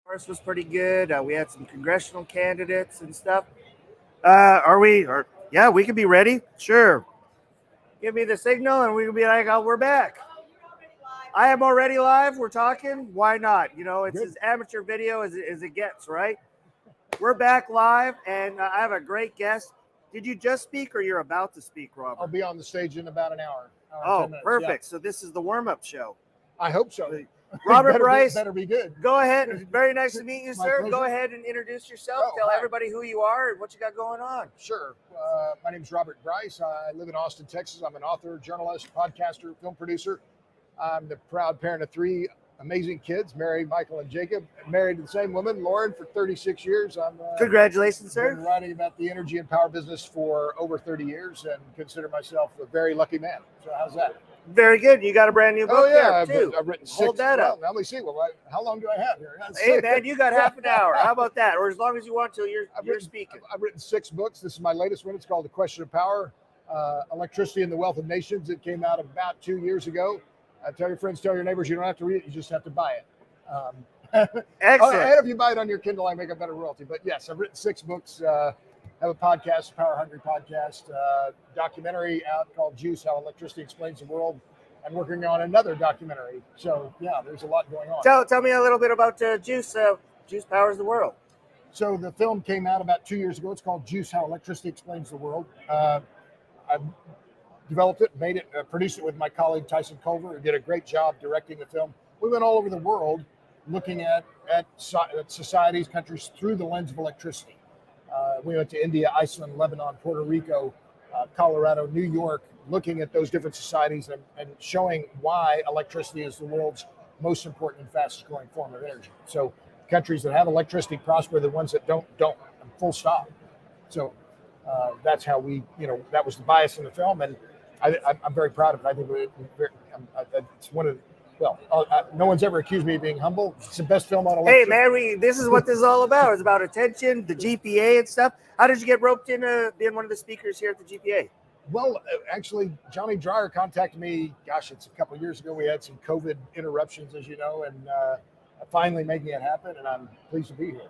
First was pretty good. We had some congressional candidates and stuff. Are we? Yeah, we can be ready. Sure. Give me the signal, and we can be like, "Oh, we're back." I am already live. We're talking. Why not? It's as amateur video as it gets, right? We're back live, and I have a great guest. Did you just speak, or you're about to speak, Robert? I'll be on the stage in about an hour. Oh, 10 minutes. perfect. Yeah. So this is the warm-up show. I hope so. Robert Bryce, better be good. Go ahead. Very nice to meet you, sir. Pleasure. Go ahead and introduce yourself. Tell everybody who you are and what you got going on. Sure. My name is Robert Bryce. I live in Austin, Texas. I'm an author, journalist, podcaster, film producer. I'm the proud parent of 3 amazing kids, Mary, Michael, and Jacob. Married to the same woman, Lauren, for 36 years. Congratulations, sir. Been writing about the energy and power business for over 30 years and consider myself a very lucky man. So how's that? Very good. You got a brand new book Oh yeah, there too. I've written 6. Hold that well, up. Now let me see. Well, how long do I have here? Hey man, you got half an hour. How about that? Or as long as you want to. You're speaking. I've written 6 books. This is my latest one. It's called The Question of Power, Electricity and the Wealth of Nations. It came out about 2 years ago. Tell your friends, tell your neighbors. You don't have to read it. You just have to buy it. Excellent. And if you buy it on your Kindle, I make a better royalty. But yes, I've written 6 books. Have a podcast, Power Hungry podcast, documentary out called Juice: How Electricity Explains the World, and working on another documentary. So yeah, there's a lot going on. Tell me a little bit about Juice. Juice powers the world. So the film came out about 2 years ago. It's called Juice: How Electricity Explains the World. I developed it, made it, produced it with my colleague Tyson Culver, who did a great job directing the film. We went all over the world looking at societies, countries through the lens of electricity. We went to India, Iceland, Lebanon, Puerto Rico, Colorado, New York, looking at those different societies and showing why electricity is the world's most important and fastest growing form of energy. So countries that have electricity prosper, the ones that don't, full stop. So that's how that was the bias in the film. And I'm very proud of it. I think it's one of no one's ever accused me of being humble. It's the best film on electricity. Hey man, this is what this is all about. It's about attention, the GPA and stuff. How did you get roped into being one of the speakers here at the GPA? Well, actually, Johnny Dreyer contacted me. Gosh, it's a couple of years ago. We had some COVID interruptions, as you know, and finally making it happen. And I'm pleased to be here.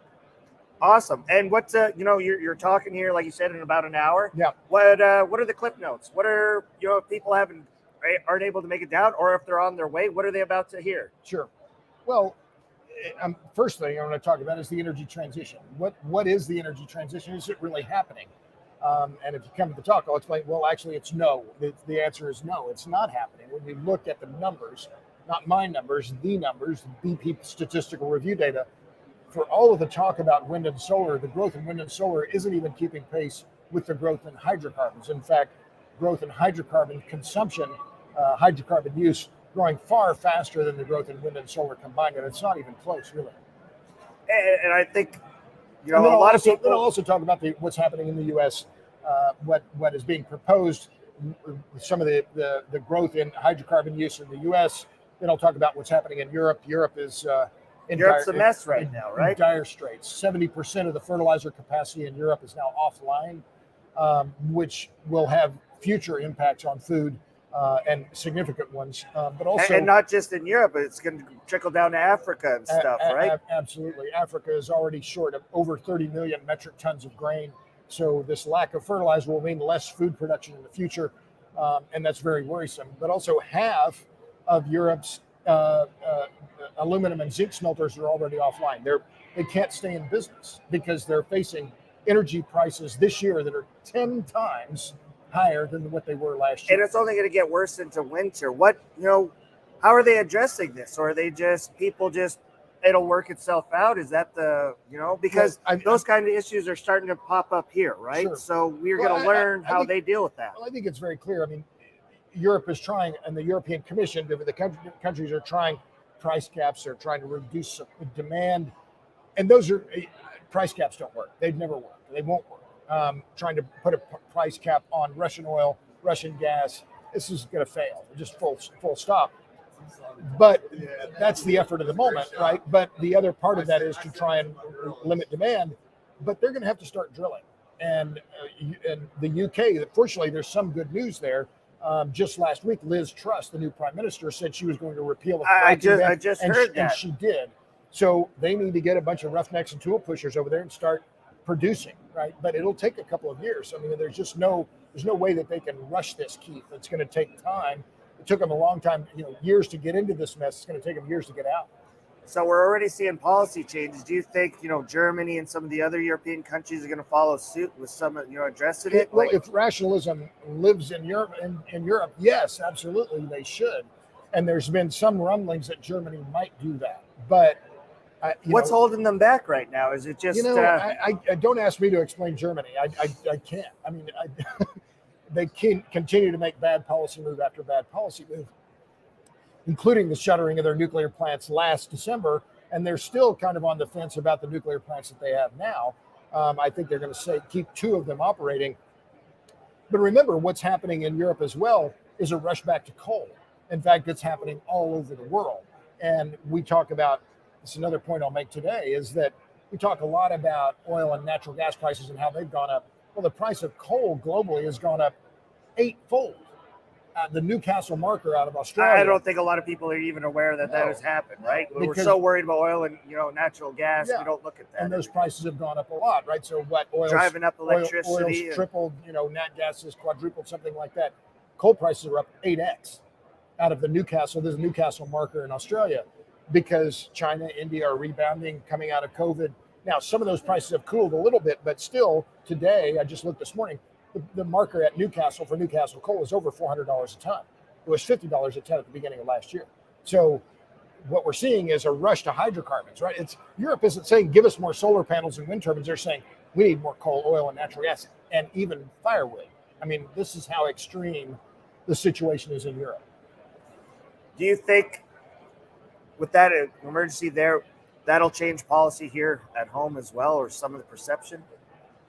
Awesome. And what's you're talking here, like you said, in about an hour. Yeah. What are the clip notes? What are if people aren't able to make it down, or if they're on their way, what are they about to hear? Sure. Well, first thing I want to talk about is the energy transition. What is the energy transition? Is it really happening? And if you come to the talk, I'll explain. Well, actually, it's no. The answer is no. It's not happening. When you look at the numbers, not my numbers, the numbers, the BP statistical review data, for all of the talk about wind and solar, the growth in wind and solar isn't even keeping pace with the growth in hydrocarbons. In fact, growth in hydrocarbon consumption, hydrocarbon use, growing far faster than the growth in wind and solar combined, and it's not even close, really. And I think a lot of people. Then I'll also talk about what's happening in the U.S., what is being proposed, some of the growth in hydrocarbon use in the U.S. Then I'll talk about what's happening in Europe. Europe is Europe's a mess right now, right? In dire straits. 70% of the fertilizer capacity in Europe is now offline, which will have future impacts on food and significant ones. But also, and not just in Europe, but it's going to trickle down to Africa and stuff, right? Absolutely. Africa is already short of over 30 million metric tons of grain. So this lack of fertilizer will mean less food production in the future, and that's very worrisome. But also half of Europe's aluminum and zinc smelters are already offline. They can't stay in business because they're facing energy prices this year that are 10 times higher than what they were last year. And it's only going to get worse into winter. How are they addressing this? Or are they it'll work itself out? Is that because those kind of issues are starting to pop up here, right? Sure. So we're going to learn how they deal with that. Well, I think it's very clear. I mean, Europe is trying, and the European Commission, the countries are trying price caps. They're trying to reduce demand, and those price caps don't work. They've never worked. They won't work. Trying to put a price cap on Russian oil, Russian gas, this is going to fail. Just full stop. But that's the effort of the moment, right? But the other part of that is to try and limit demand. But they're going to have to start drilling. And the UK, fortunately, there's some good news there. Just last week, Liz Truss, the new prime minister, said she was going to repeal the fracking ban, I just heard that. And she did. So they need to get a bunch of roughnecks and tool pushers over there and start producing, right? But it'll take a couple of years. I mean, there's no way that they can rush this, Keith. It's going to take time. It took them a long time, years to get into this mess. It's going to take them years to get out. So we're already seeing policy changes. Do you think, Germany and some of the other European countries are going to follow suit with some, addressing it? Well, if rationalism lives in Europe, yes, absolutely, they should. And there's been some rumblings that Germany might do that. But what's holding them back right now? Is it just? I don't ask me to explain Germany. I can't. I mean, they can continue to make bad policy move after bad policy move, including the shuttering of their nuclear plants last December, and they're still kind of on the fence about the nuclear plants that they have now. I think they're going to keep 2 of them operating. But remember, what's happening in Europe as well is a rush back to coal. In fact, it's happening all over the world. And we talk about, this is another point I'll make today, is that we talk a lot about oil and natural gas prices and how they've gone up. Well, the price of coal globally has gone up eightfold. The Newcastle marker out of Australia. I don't think a lot of people are even aware that that has happened, right? We're so worried about oil and natural gas, we don't look at that. And those prices have gone up a lot, right? So what? Oil's driving up electricity, oil's tripled. Nat gas has quadrupled, something like that. Coal prices are up 8x out of the Newcastle. There's a Newcastle marker in Australia because China, India are rebounding, coming out of COVID. Now, some of those prices have cooled a little bit, but still, today I just looked this morning. The marker at Newcastle for Newcastle coal is over $400 a ton. It was $50 a ton at the beginning of last year. So what we're seeing is a rush to hydrocarbons, right? Europe isn't saying give us more solar panels and wind turbines. They're saying we need more coal, oil, and natural gas, and even firewood. I mean, this is how extreme the situation is in Europe. Do you think with that emergency there, that'll change policy here at home as well, or some of the perception?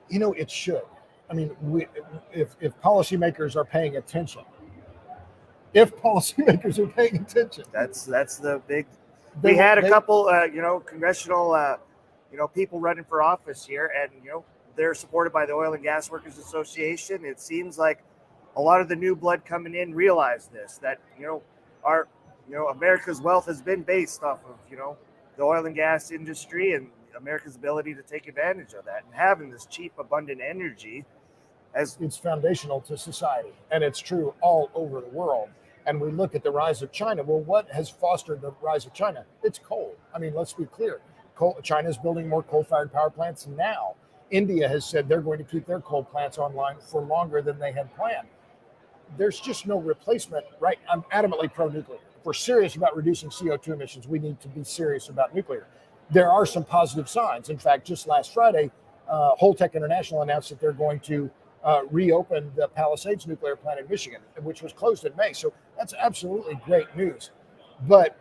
It should. I mean, if policymakers are paying attention, that's the big. We had a couple, congressional, people running for office here, and they're supported by the Oil and Gas Workers Association. It seems like a lot of the new blood coming in realize this, that our America's wealth has been based off of the oil and gas industry and America's ability to take advantage of that, and having this cheap, abundant energy. It's foundational to society, and it's true all over the world. And we look at the rise of China. Well, what has fostered the rise of China? It's coal. I mean, let's be clear. China's building more coal-fired power plants now. India has said they're going to keep their coal plants online for longer than they had planned. There's just no replacement, right? I'm adamantly pro-nuclear. If we're serious about reducing CO2 emissions, we need to be serious about nuclear. There are some positive signs. In fact, just last Friday, Holtec International announced that they're going to reopen the Palisades nuclear plant in Michigan, which was closed in May. So that's absolutely great news. But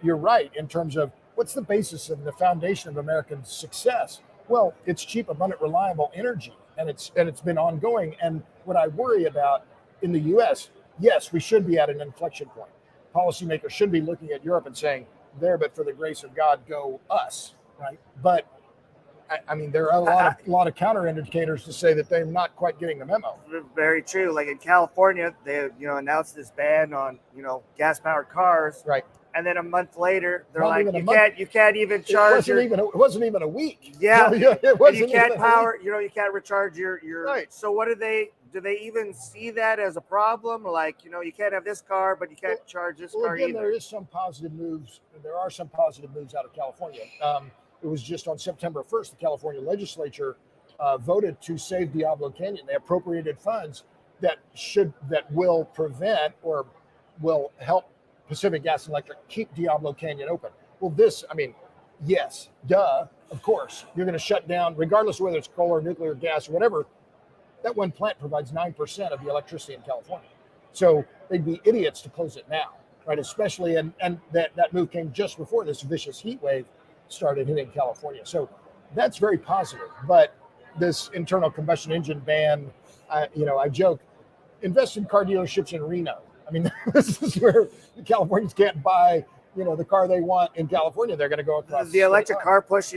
you're right in terms of what's the basis and the foundation of American success? Well, it's cheap, abundant, reliable energy, and it's been ongoing. And what I worry about in the U.S., yes, we should be at an inflection point. Policymakers should be looking at Europe and saying, "There, but for the grace of God, go us," right? But I mean, there are a lot of counter indicators to say that they're not quite getting the memo. Very true. Like in California, they announced this ban on gas powered cars. Right. And then a month later, they're Not like, you can't even charge. It wasn't even a week. Yeah. It wasn't. You can't power. You can't recharge your. Right. So what do they even see that as a problem? Like, you can't have this car, but you can't charge this car again, either. There is some positive moves. There are some positive moves out of California. It was just on September 1st, the California legislature voted to save Diablo Canyon. They appropriated funds that will prevent or will help Pacific Gas and Electric keep Diablo Canyon open. Well, yes, of course. You're going to shut down, regardless of whether it's coal or nuclear gas or whatever. That one plant provides 9% of the electricity in California. So they'd be idiots to close it now, right? Especially, and that move came just before this vicious heat wave started hitting California. So that's very positive. But this internal combustion engine ban, I joke, invest in car dealerships in Reno. I mean, this is where the Californians can't buy, the car they want in California. They're going to go across the electric car push.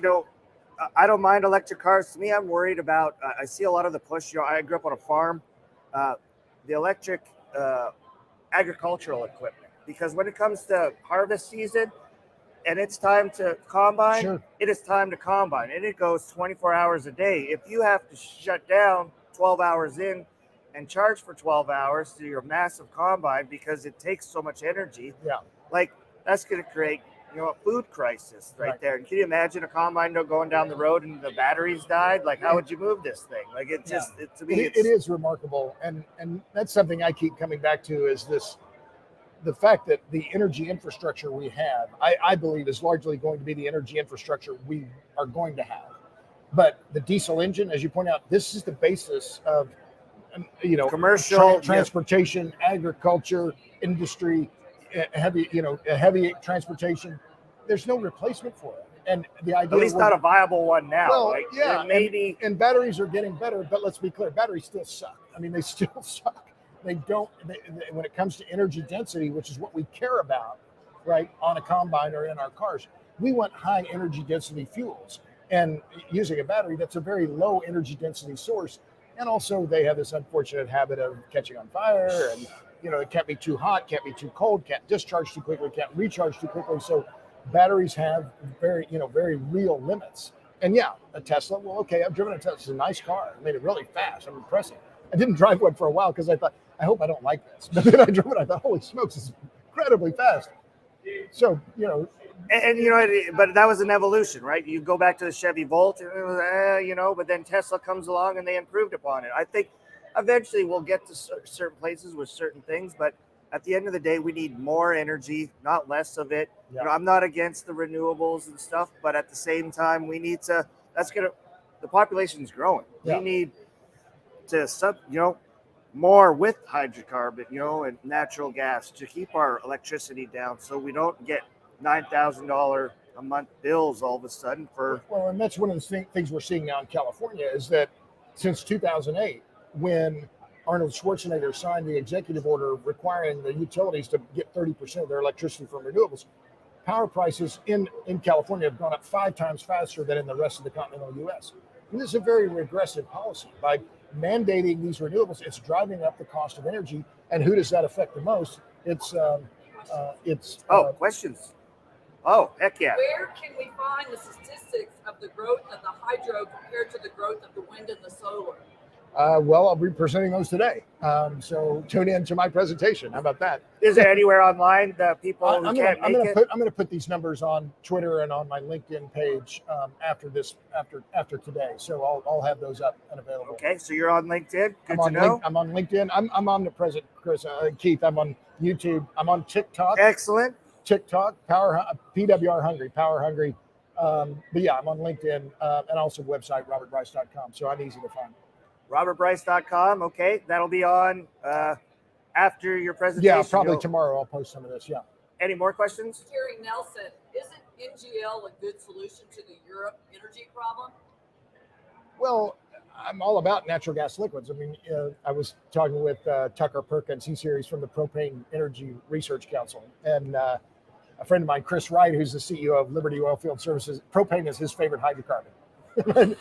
I don't mind electric cars. To me, I'm worried about. I see a lot of the push. I grew up on a farm. The electric agricultural equipment, because when it comes to harvest season, and it's time to combine, Sure. It is time to combine, and it goes 24 hours a day. If you have to shut down 12 hours in and charge for 12 hours to your massive combine because it takes so much energy, that's going to create a food crisis right there. And can you imagine a combine going down the road and the batteries died? Like, how would you move this thing? Like, it just to me, it is remarkable, and that's something I keep coming back to is the fact that the energy infrastructure we have, I believe, is largely going to be the energy infrastructure we are going to have. But the diesel engine, as you point out, this is the basis of, commercial transportation, agriculture, industry, heavy transportation. There's no replacement for it. And the idea, at least not a viable one now. Well, maybe. And batteries are getting better, but let's be clear, batteries still suck. I mean, they still suck. They don't, when it comes to energy density, which is what we care about, right, on a combine or in our cars, we want high energy density fuels. And using a battery, that's a very low energy density source. And also, they have this unfortunate habit of catching on fire, and it can't be too hot, can't be too cold, can't discharge too quickly, can't recharge too quickly. So batteries have very real limits. And yeah, a Tesla. Well, okay, I've driven a Tesla. It's a nice car. I made it really fast. I'm impressive. I didn't drive one for a while because I thought, I hope I don't like this. But then I drove it. I thought, holy smokes, it's incredibly fast. So but that was an evolution, right? You go back to the Chevy Volt, and it was, but then Tesla comes along and they improved upon it. I think eventually we'll get to certain places with certain things, but at the end of the day, we need more energy, not less of it. Yeah. I'm not against the renewables and stuff, but at the same time, we need to. The population's growing. Yeah. We need to more with hydrocarbon, and natural gas to keep our electricity down, so we don't get $9,000 a month bills all of a sudden for. Well, and that's one of the things we're seeing now in California is that since 2008, when Arnold Schwarzenegger signed the executive order requiring the utilities to get 30% of their electricity from renewables, power prices in California have gone up 5 times faster than in the rest of the continental U.S. And this is a very regressive policy. By mandating these renewables, it's driving up the cost of energy. And who does that affect the most? It's questions. Oh, heck yeah. Where can we find the statistics of the growth of the hydro compared to the growth of the wind and the solar? Well, I'll be presenting those today. So tune in to my presentation. How about that? Is there anywhere online that people I'm can't make it? I'm going to put these numbers on Twitter and on my LinkedIn page after today. So I'll have those up and available. Okay, so you're on LinkedIn. Good to know. I'm on LinkedIn. I'm omnipresent, Chris. Keith. I'm on YouTube. I'm on TikTok. Excellent. TikTok, PWR Hungry, Power Hungry. But yeah, I'm on LinkedIn and also website robertbryce.com. So I'm easy to find. robertbryce.com. Okay, that'll be on after your presentation. Yeah, probably tomorrow I'll post some of this. Yeah. Any more questions? Terry Nelson, isn't NGL a good solution to the Europe energy problem? Well, I'm all about natural gas liquids. I mean, I was talking with Tucker Perkins. He's here. He's from the Propane Energy Research Council. And a friend of mine, Chris Wright, who's the CEO of Liberty Oilfield Services, propane is his favorite hydrocarbon.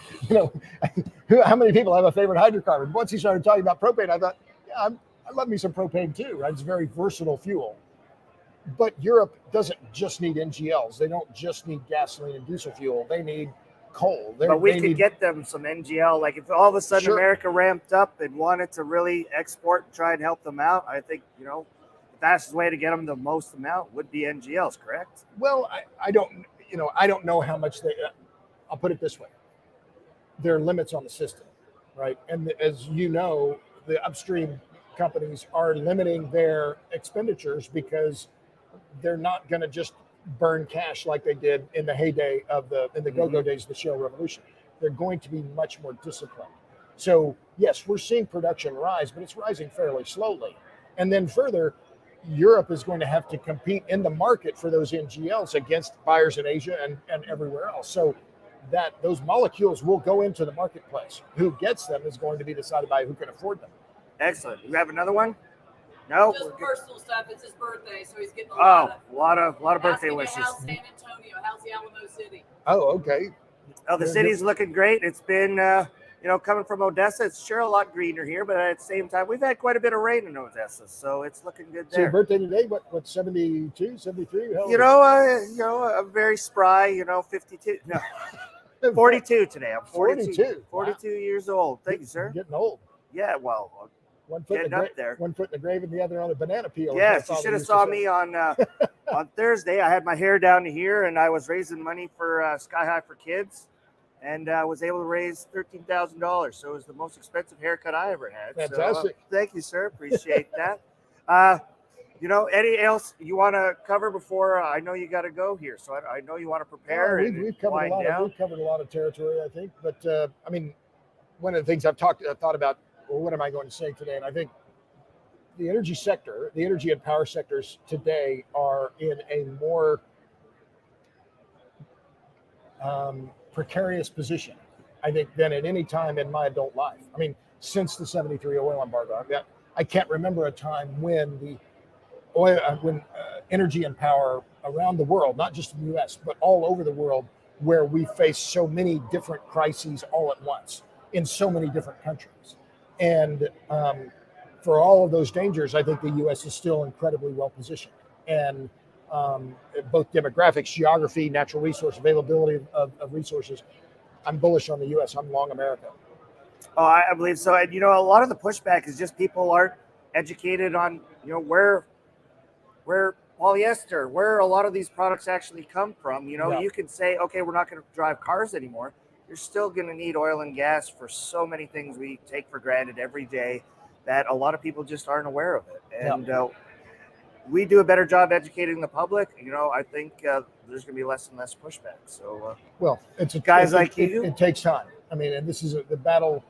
How many people have a favorite hydrocarbon? Once he started talking about propane, I thought, yeah, I love me some propane too. Right? It's a very versatile fuel. But Europe doesn't just need NGLs. They don't just need gasoline and diesel fuel. They need coal. But we could get them some NGL. Like if all of a sudden America ramped up and wanted to really export and try and help them out, I think, the fastest way to get them the most amount would be NGLs, correct? Well, I don't know how much I'll put it this way. There are limits on the system, right? And as you know, the upstream companies are limiting their expenditures because they're not going to just burn cash like they did in the heyday of the go-go days of the shale revolution. They're going to be much more disciplined. So yes, we're seeing production rise, but it's rising fairly slowly. And then further, Europe is going to have to compete in the market for those NGLs against buyers in Asia and everywhere else. So that those molecules will go into the marketplace. Who gets them is going to be decided by who can afford them. Excellent. You have another one? No? Just personal stuff. It's his birthday, so he's getting a lot of birthday wishes. How's San Antonio? How's the Alamo City? Oh, okay. Oh, the city's looking great. It's been, coming from Odessa, it's sure a lot greener here, but at the same time, we've had quite a bit of rain in Odessa, so it's looking good there. So your birthday today, what 72, 73? I'm very spry, 52. No, 42 today. I'm 42. 42 years old. Thank you, sir. Getting old. Yeah, well, one foot in the grave and the other on a banana peel. Yes, you should have saw me on on Thursday. I had my hair down to here, and I was raising money for Sky High for Kids, and I was able to raise $13,000. So it was the most expensive haircut I ever had. Fantastic. So, thank you, sir. Appreciate that. Anything else you want to cover before I know you got to go here? So I know you want to prepare we've covered a lot of territory, I think. But one of the things I've thought about. Well, what am I going to say today? And I think the energy sector, the energy and power sectors today are in a more precarious position, I think, than at any time in my adult life. I mean, since the 73 oil embargo. I can't remember a time when the oil, energy and power around the world, not just in the U.S., but all over the world, where we face so many different crises all at once in so many different countries. And for all of those dangers, I think the U.S. is still incredibly well positioned. And both demographics, geography, natural resource availability of resources, I'm bullish on the U.S. I'm long America. Oh, I believe so. And, a lot of the pushback is just people aren't educated on, where polyester, where a lot of these products actually come from. You can say, okay, we're not going to drive cars anymore. You're still going to need oil and gas for so many things we take for granted every day that a lot of people just aren't aware of it. And we do a better job educating the public. I think there's going to be less and less pushback. So, well, guys like you. It takes time. I mean, and the battle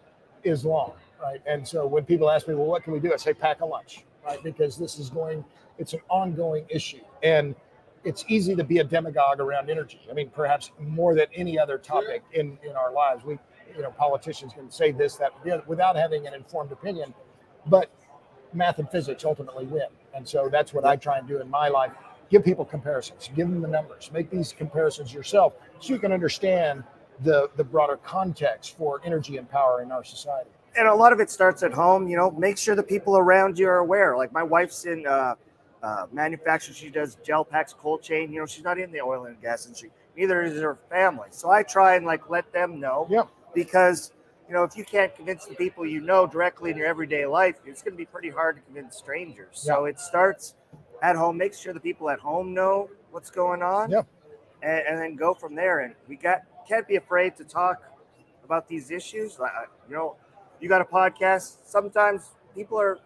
is long, right? And so when people ask me, well, what can we do? I say, pack a lunch, right? Because it's an ongoing issue. And it's easy to be a demagogue around energy. I mean, perhaps more than any other topic in our lives. Politicians can say this, that, without having an informed opinion, but math and physics ultimately win. And so that's what I try and do in my life. Give people comparisons, give them the numbers, make these comparisons yourself so you can understand the broader context for energy and power in our society. And a lot of it starts at home. Make sure the people around you are aware. Like my wife's in manufacturing. She does gel packs, cold chain. She's not in the oil and gas industry. Neither is her family. So I try and let them know. Yep. Because if you can't convince the people directly in your everyday life, it's going to be pretty hard to convince strangers. So it starts at home. Make sure the people at home know what's going on. Yep. And then go from there. And can't be afraid to talk about these issues. You got a podcast. Sometimes people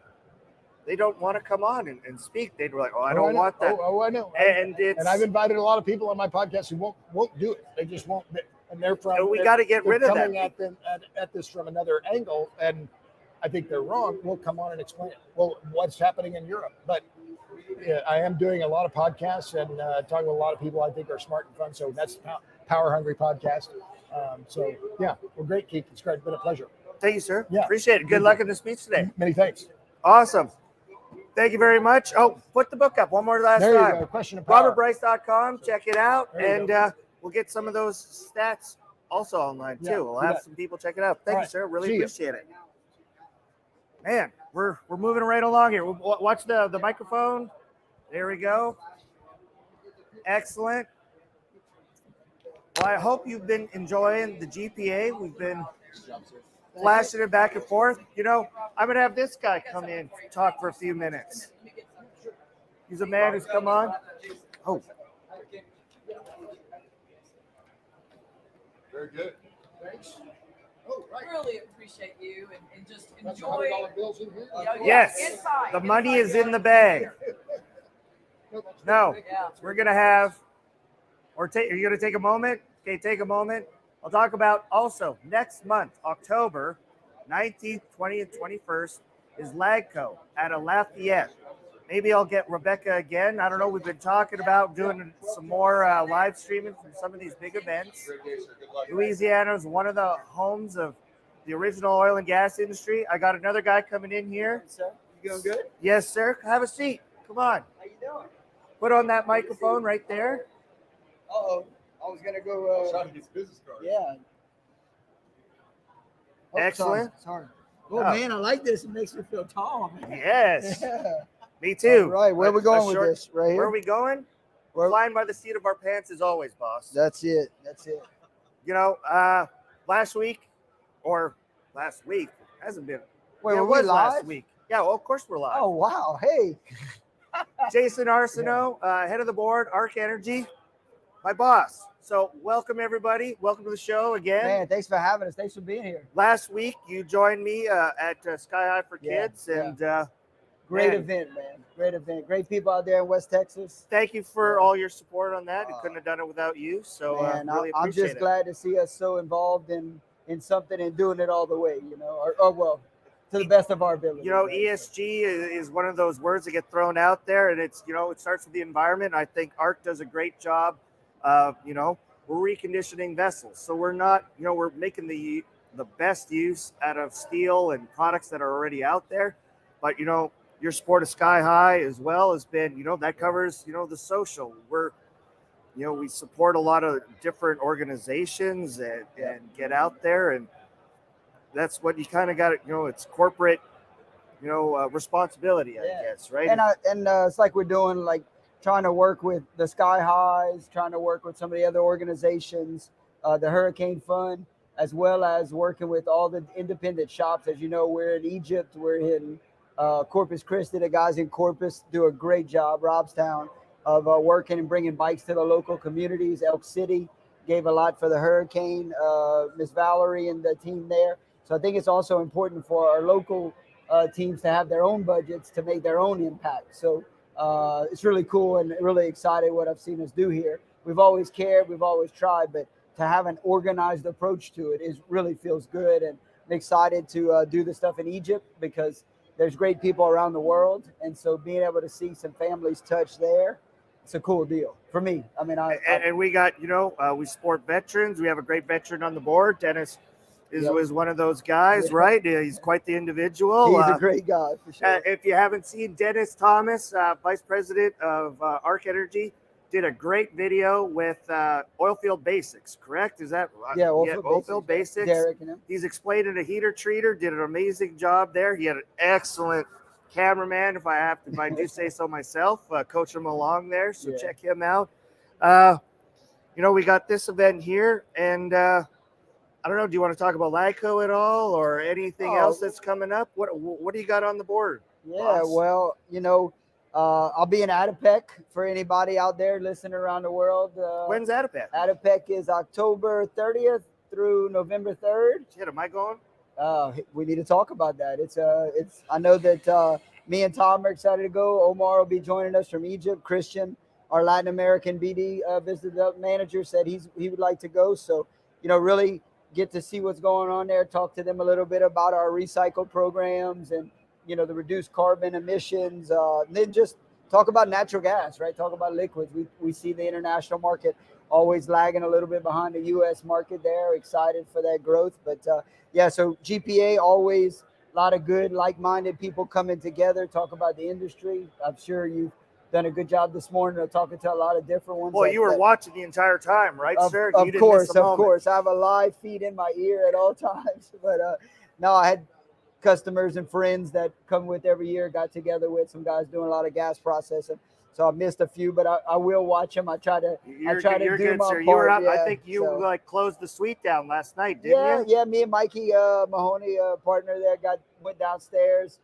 they don't want to come on and speak. They'd be like, I don't want that. Oh, I know. And I've invited a lot of people on my podcast who won't do it. They just won't. And they're from. We got to get rid of that. Coming at this from another angle, and I think they're wrong. We'll come on and explain it. Well, what's happening in Europe? But I am doing a lot of podcasts and talking with a lot of people I think are smart and fun. So that's Power Hungry Podcast. Well, great, Keith. It's great. It's been a pleasure. Thank you, sir. Yeah. Appreciate it. Good luck in the speech today. Many thanks. Awesome. Thank you very much. Oh, put the book up one more last there time. You go. Question of power. RobertBryce.com. Check it out. And we'll get some of those stats also online too. Yeah, we'll have some people check it out. Thank you, sir. Really appreciate it. Man, we're moving right along here. Watch the microphone. There we go. Excellent. Well, I hope you've been enjoying the GPA. We've been flashing it back and forth. I'm going to have this guy come in, talk for a few minutes. He's a man who's come on. Oh. Very good. Thanks. Oh, right. Really appreciate you and just enjoy. Yes, inside. The money is in the bag. No, we're going to have, are you going to take a moment? Okay, take a moment. I'll talk about also next month, October 19th, 20th, 21st is LAGCO at a Lafayette. Maybe I'll get Rebecca again. I don't know. We've been talking about doing some more live streaming from some of these big events. Louisiana is one of the homes of the original oil and gas industry. I got another guy coming in here. Sir, you doing good? Yes, sir. Have a seat. Come on. How you doing? Put on that microphone right there. Uh-oh. I was going to go. Trying to get his business card. Yeah. Oh, Excellent. Sorry. Oh, man, I like this. It makes me feel tall. Man. Yes. Yeah. Me too. All right, where are we going with this? Right here? Where are we going? We're flying by the seat of our pants as always, boss. That's it. That's it. Last week hasn't been. Wait, it were we was live? last week. Yeah, well, of course we're live. Oh, wow. Hey. Jason Arsenault, head of the board, Arc Energy, my boss. So welcome, everybody. Welcome to the show again. Man, thanks for having us. Thanks for being here. Last week, you joined me at Sky High for Kids. And great event, man. Great event. Great people out there in West Texas. Thank you for all your support on that. I couldn't have done it without you. So man, really I'm appreciate just glad to see us so involved in something and doing it all the way, or well, to the best of our ability. ESG is one of those words that get thrown out there, and it's, it starts with the environment. I think ARC does a great job of, we're reconditioning vessels. So we're not, we're making the best use out of steel and products that are already out there. But your sport of Sky High as well has been, that covers, the social. We support a lot of different organizations and get out there, and that's what you kind of got. It's corporate, responsibility, I guess, right? And it's like we're doing, like trying to work with the Sky Highs, trying to work with some of the other organizations, the Hurricane Fund, as well as working with all the independent shops. As you know, we're in Egypt, we're in Corpus Christi. The guys in Corpus do a great job, Robstown, of working and bringing bikes to the local communities. Elk City gave a lot for the hurricane, Miss Valerie and the team there. So I think it's also important for our local teams to have their own budgets to make their own impact. So it's really cool and really excited what I've seen us do here. We've always cared, we've always tried, but to have an organized approach to it really feels good. And I'm excited to do the stuff in Egypt because there's great people around the world. And so being able to see some families touch there, it's a cool deal for me. I mean, and we got, we support veterans. We have a great veteran on the board. Dennis is one of those guys, right? He's quite the individual. He's a great guy, for sure. If you haven't seen Dennis Thomas, Vice President of Arc Energy, did a great video with Oilfield Basics, correct? Is that right? Yeah, Oilfield Basics. Derek and him. He's explaining a heater treater, did an amazing job there. He had an excellent cameraman, if I do say so myself, coach him along there. So check him out. We got this event here, and I don't know. Do you want to talk about LAGCO at all, or anything else that's coming up? What do you got on the board? Yeah, well, I'll be in Adipec for anybody out there listening around the world. When's Adipec? Adipec is October 30th through November 3rd. Shit, am I going? We need to talk about that. It's I know that me and Tom are excited to go. Omar will be joining us from Egypt. Christian, our Latin American BD business manager, said he would like to go. So, really get to see what's going on there, talk to them a little bit about our recycle programs and, the reduced carbon emissions, then just talk about natural gas, right? Talk about liquids. We see the international market always lagging a little bit behind the U.S. market there. Excited for that growth. But, so GPA, always a lot of good, like-minded people coming together, talk about the industry. I'm sure you've done a good job this morning of talking to a lot of different ones. Well, you were watching the entire time, right, sir? Of course. I have a live feed in my ear at all times. But no, I had customers and friends that come with every year, got together with some guys doing a lot of gas processing. So I missed a few, but I will watch them. I try to do good, my sir. part. I think you closed the suite down last night, didn't you? Yeah. Me and Mikey Mahoney, partner there, went downstairs,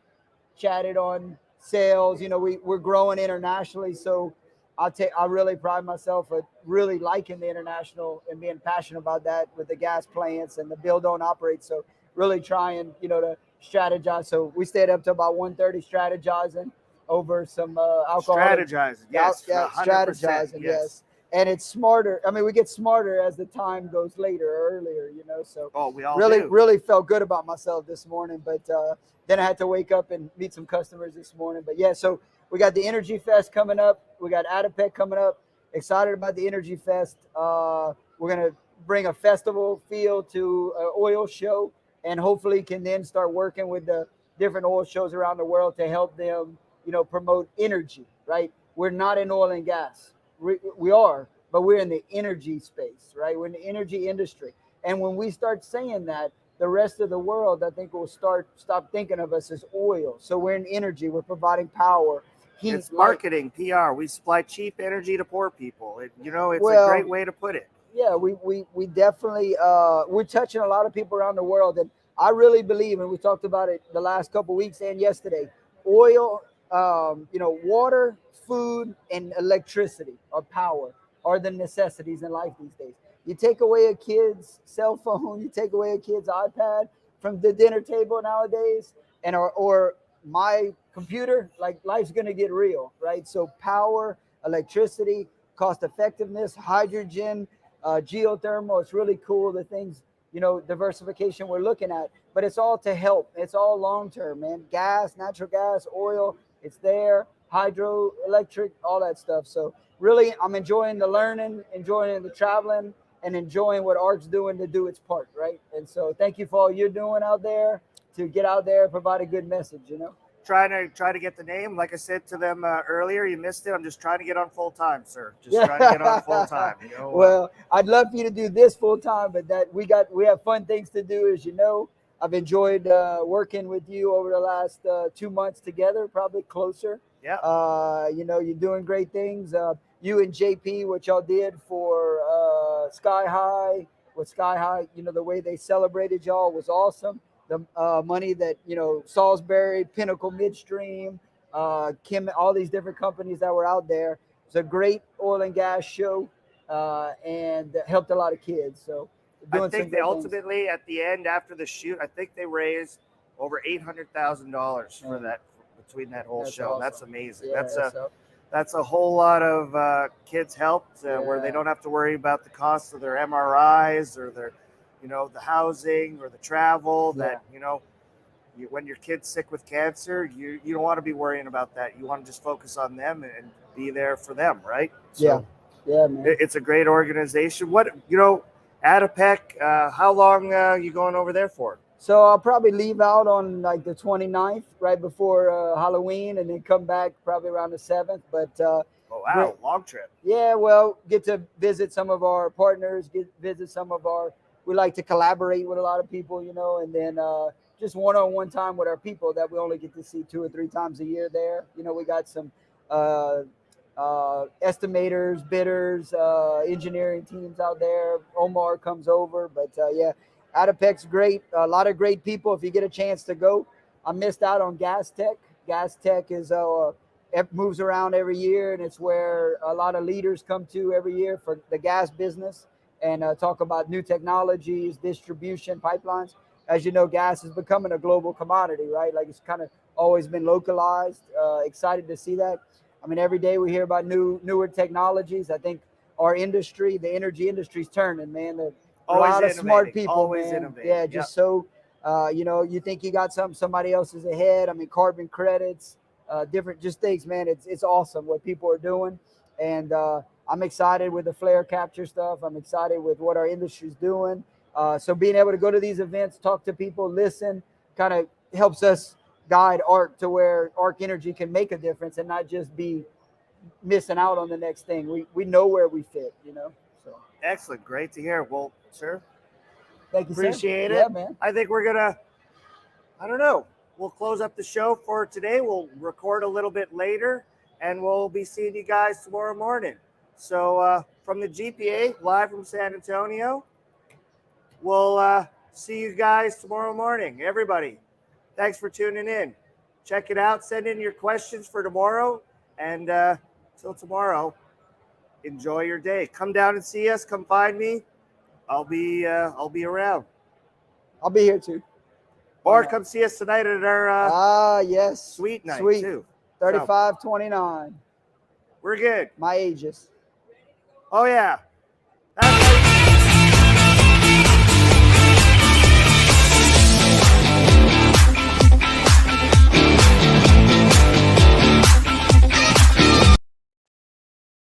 chatted on sales. We're growing internationally, so I really pride myself at really liking the international and being passionate about that with the gas plants and the build on operate. So really trying, to strategize. So we stayed up to about 1:30 strategizing over some alcohol. Strategizing, yes. Strategizing, yes. And it's smarter. I mean, we get smarter as the time goes later or earlier, So we all really felt good about myself this morning. But then I had to wake up and meet some customers this morning. But so we got the Energy Fest coming up. We got Adipec coming up. Excited about the Energy Fest. We're going to bring a festival feel to an oil show, and hopefully can then start working with the different oil shows around the world to help them, promote energy, right? We're not in oil and gas. We are, but we're in the energy space, right? We're in the energy industry. And when we start saying that, the rest of the world, I think, will stop thinking of us as oil. So we're in energy. We're providing power. Heat, it's marketing, PR. We supply cheap energy to poor people. It's a great way to put it. Yeah, we definitely we're touching a lot of people around the world, and I really believe, and we talked about it the last couple of weeks and yesterday, oil, water, food, and electricity or power are the necessities in life these days. You take away a kid's cell phone, you take away a kid's iPad from the dinner table nowadays, and or my computer, like life's gonna get real, right? So power, electricity, cost effectiveness, hydrogen, geothermal. It's really cool, the things, diversification we're looking at, but it's all to help. It's all long-term, man. Gas, natural gas, oil, it's there, hydroelectric, all that stuff. So really, I'm enjoying the learning, enjoying the traveling, and enjoying what ARC's doing to do its part, right? And so thank you for all you're doing out there to get out there and provide a good message, trying to get the name. Like I said to them earlier, you missed it. I'm just trying to get on full time, sir. Just trying to get on full time. You know, Well, I'd love for you to do this full time, but we have fun things to do, as you know. I've enjoyed working with you over the last 2 months together, probably closer. Yeah. You're doing great things. You and JP, what y'all did for Sky High, with Sky High, the way they celebrated y'all was awesome. The money that, Salisbury, Pinnacle Midstream, Kim, all these different companies that were out there. It's a great oil and gas show and helped a lot of kids. So I think they ultimately, at the end, after the shoot, I think they raised over $800,000 for that, between that whole show. Awesome. That's amazing. Yeah, that's a whole lot of kids helped where they don't have to worry about the cost of their MRIs or their, the housing or the travel. That when your kid's sick with cancer, you don't want to be worrying about that. You want to just focus on them and be there for them, right? So yeah, man. It's a great organization. What Adapec, how long you going over there for? So I'll probably leave out on like the 29th, right before Halloween, and then come back probably around the 7th. But oh wow, long trip. Yeah, well, get to visit some of our partners, visit some of our. We like to collaborate with a lot of people, and then just one-on-one time with our people that we only get to see 2 or 3 times a year there. We got some estimators, bidders, engineering teams out there. Omar comes over, but Adapec's great. A lot of great people. If you get a chance to go, I missed out on Gas Tech. Gas Tech is it moves around every year, and it's where a lot of leaders come to every year for the gas business and talk about new technologies, distribution, pipelines. As you know, gas is becoming a global commodity, right? Like it's kind of always been localized. Excited to see that. I mean, every day we hear about newer technologies. I think our industry, the energy industry, is turning, man. A lot of smart people, always man. innovating. Yeah, just so you think you got somebody else is ahead. I mean, carbon credits, different just things, man. It's awesome what people are doing, and I'm excited with the flare capture stuff. I'm excited with what our industry's doing. So being able to go to these events, talk to people, listen, kind of helps us guide ARC to where ARC Energy can make a difference and not just be missing out on the next thing. We know where we fit, So excellent, great to hear. Well, sir, thank you, appreciate sir. it. Yeah, man. I think we're gonna. I don't know. We'll close up the show for today. We'll record a little bit later, and we'll be seeing you guys tomorrow morning. So from the GPA, live from San Antonio, we'll see you guys tomorrow morning. Everybody, thanks for tuning in. Check it out. Send in your questions for tomorrow. And till tomorrow, enjoy your day. Come down and see us. Come find me. I'll be around. I'll be here too. Or come see us tonight at our yes, sweet night too. 3529. We're good. My ages. Oh yeah.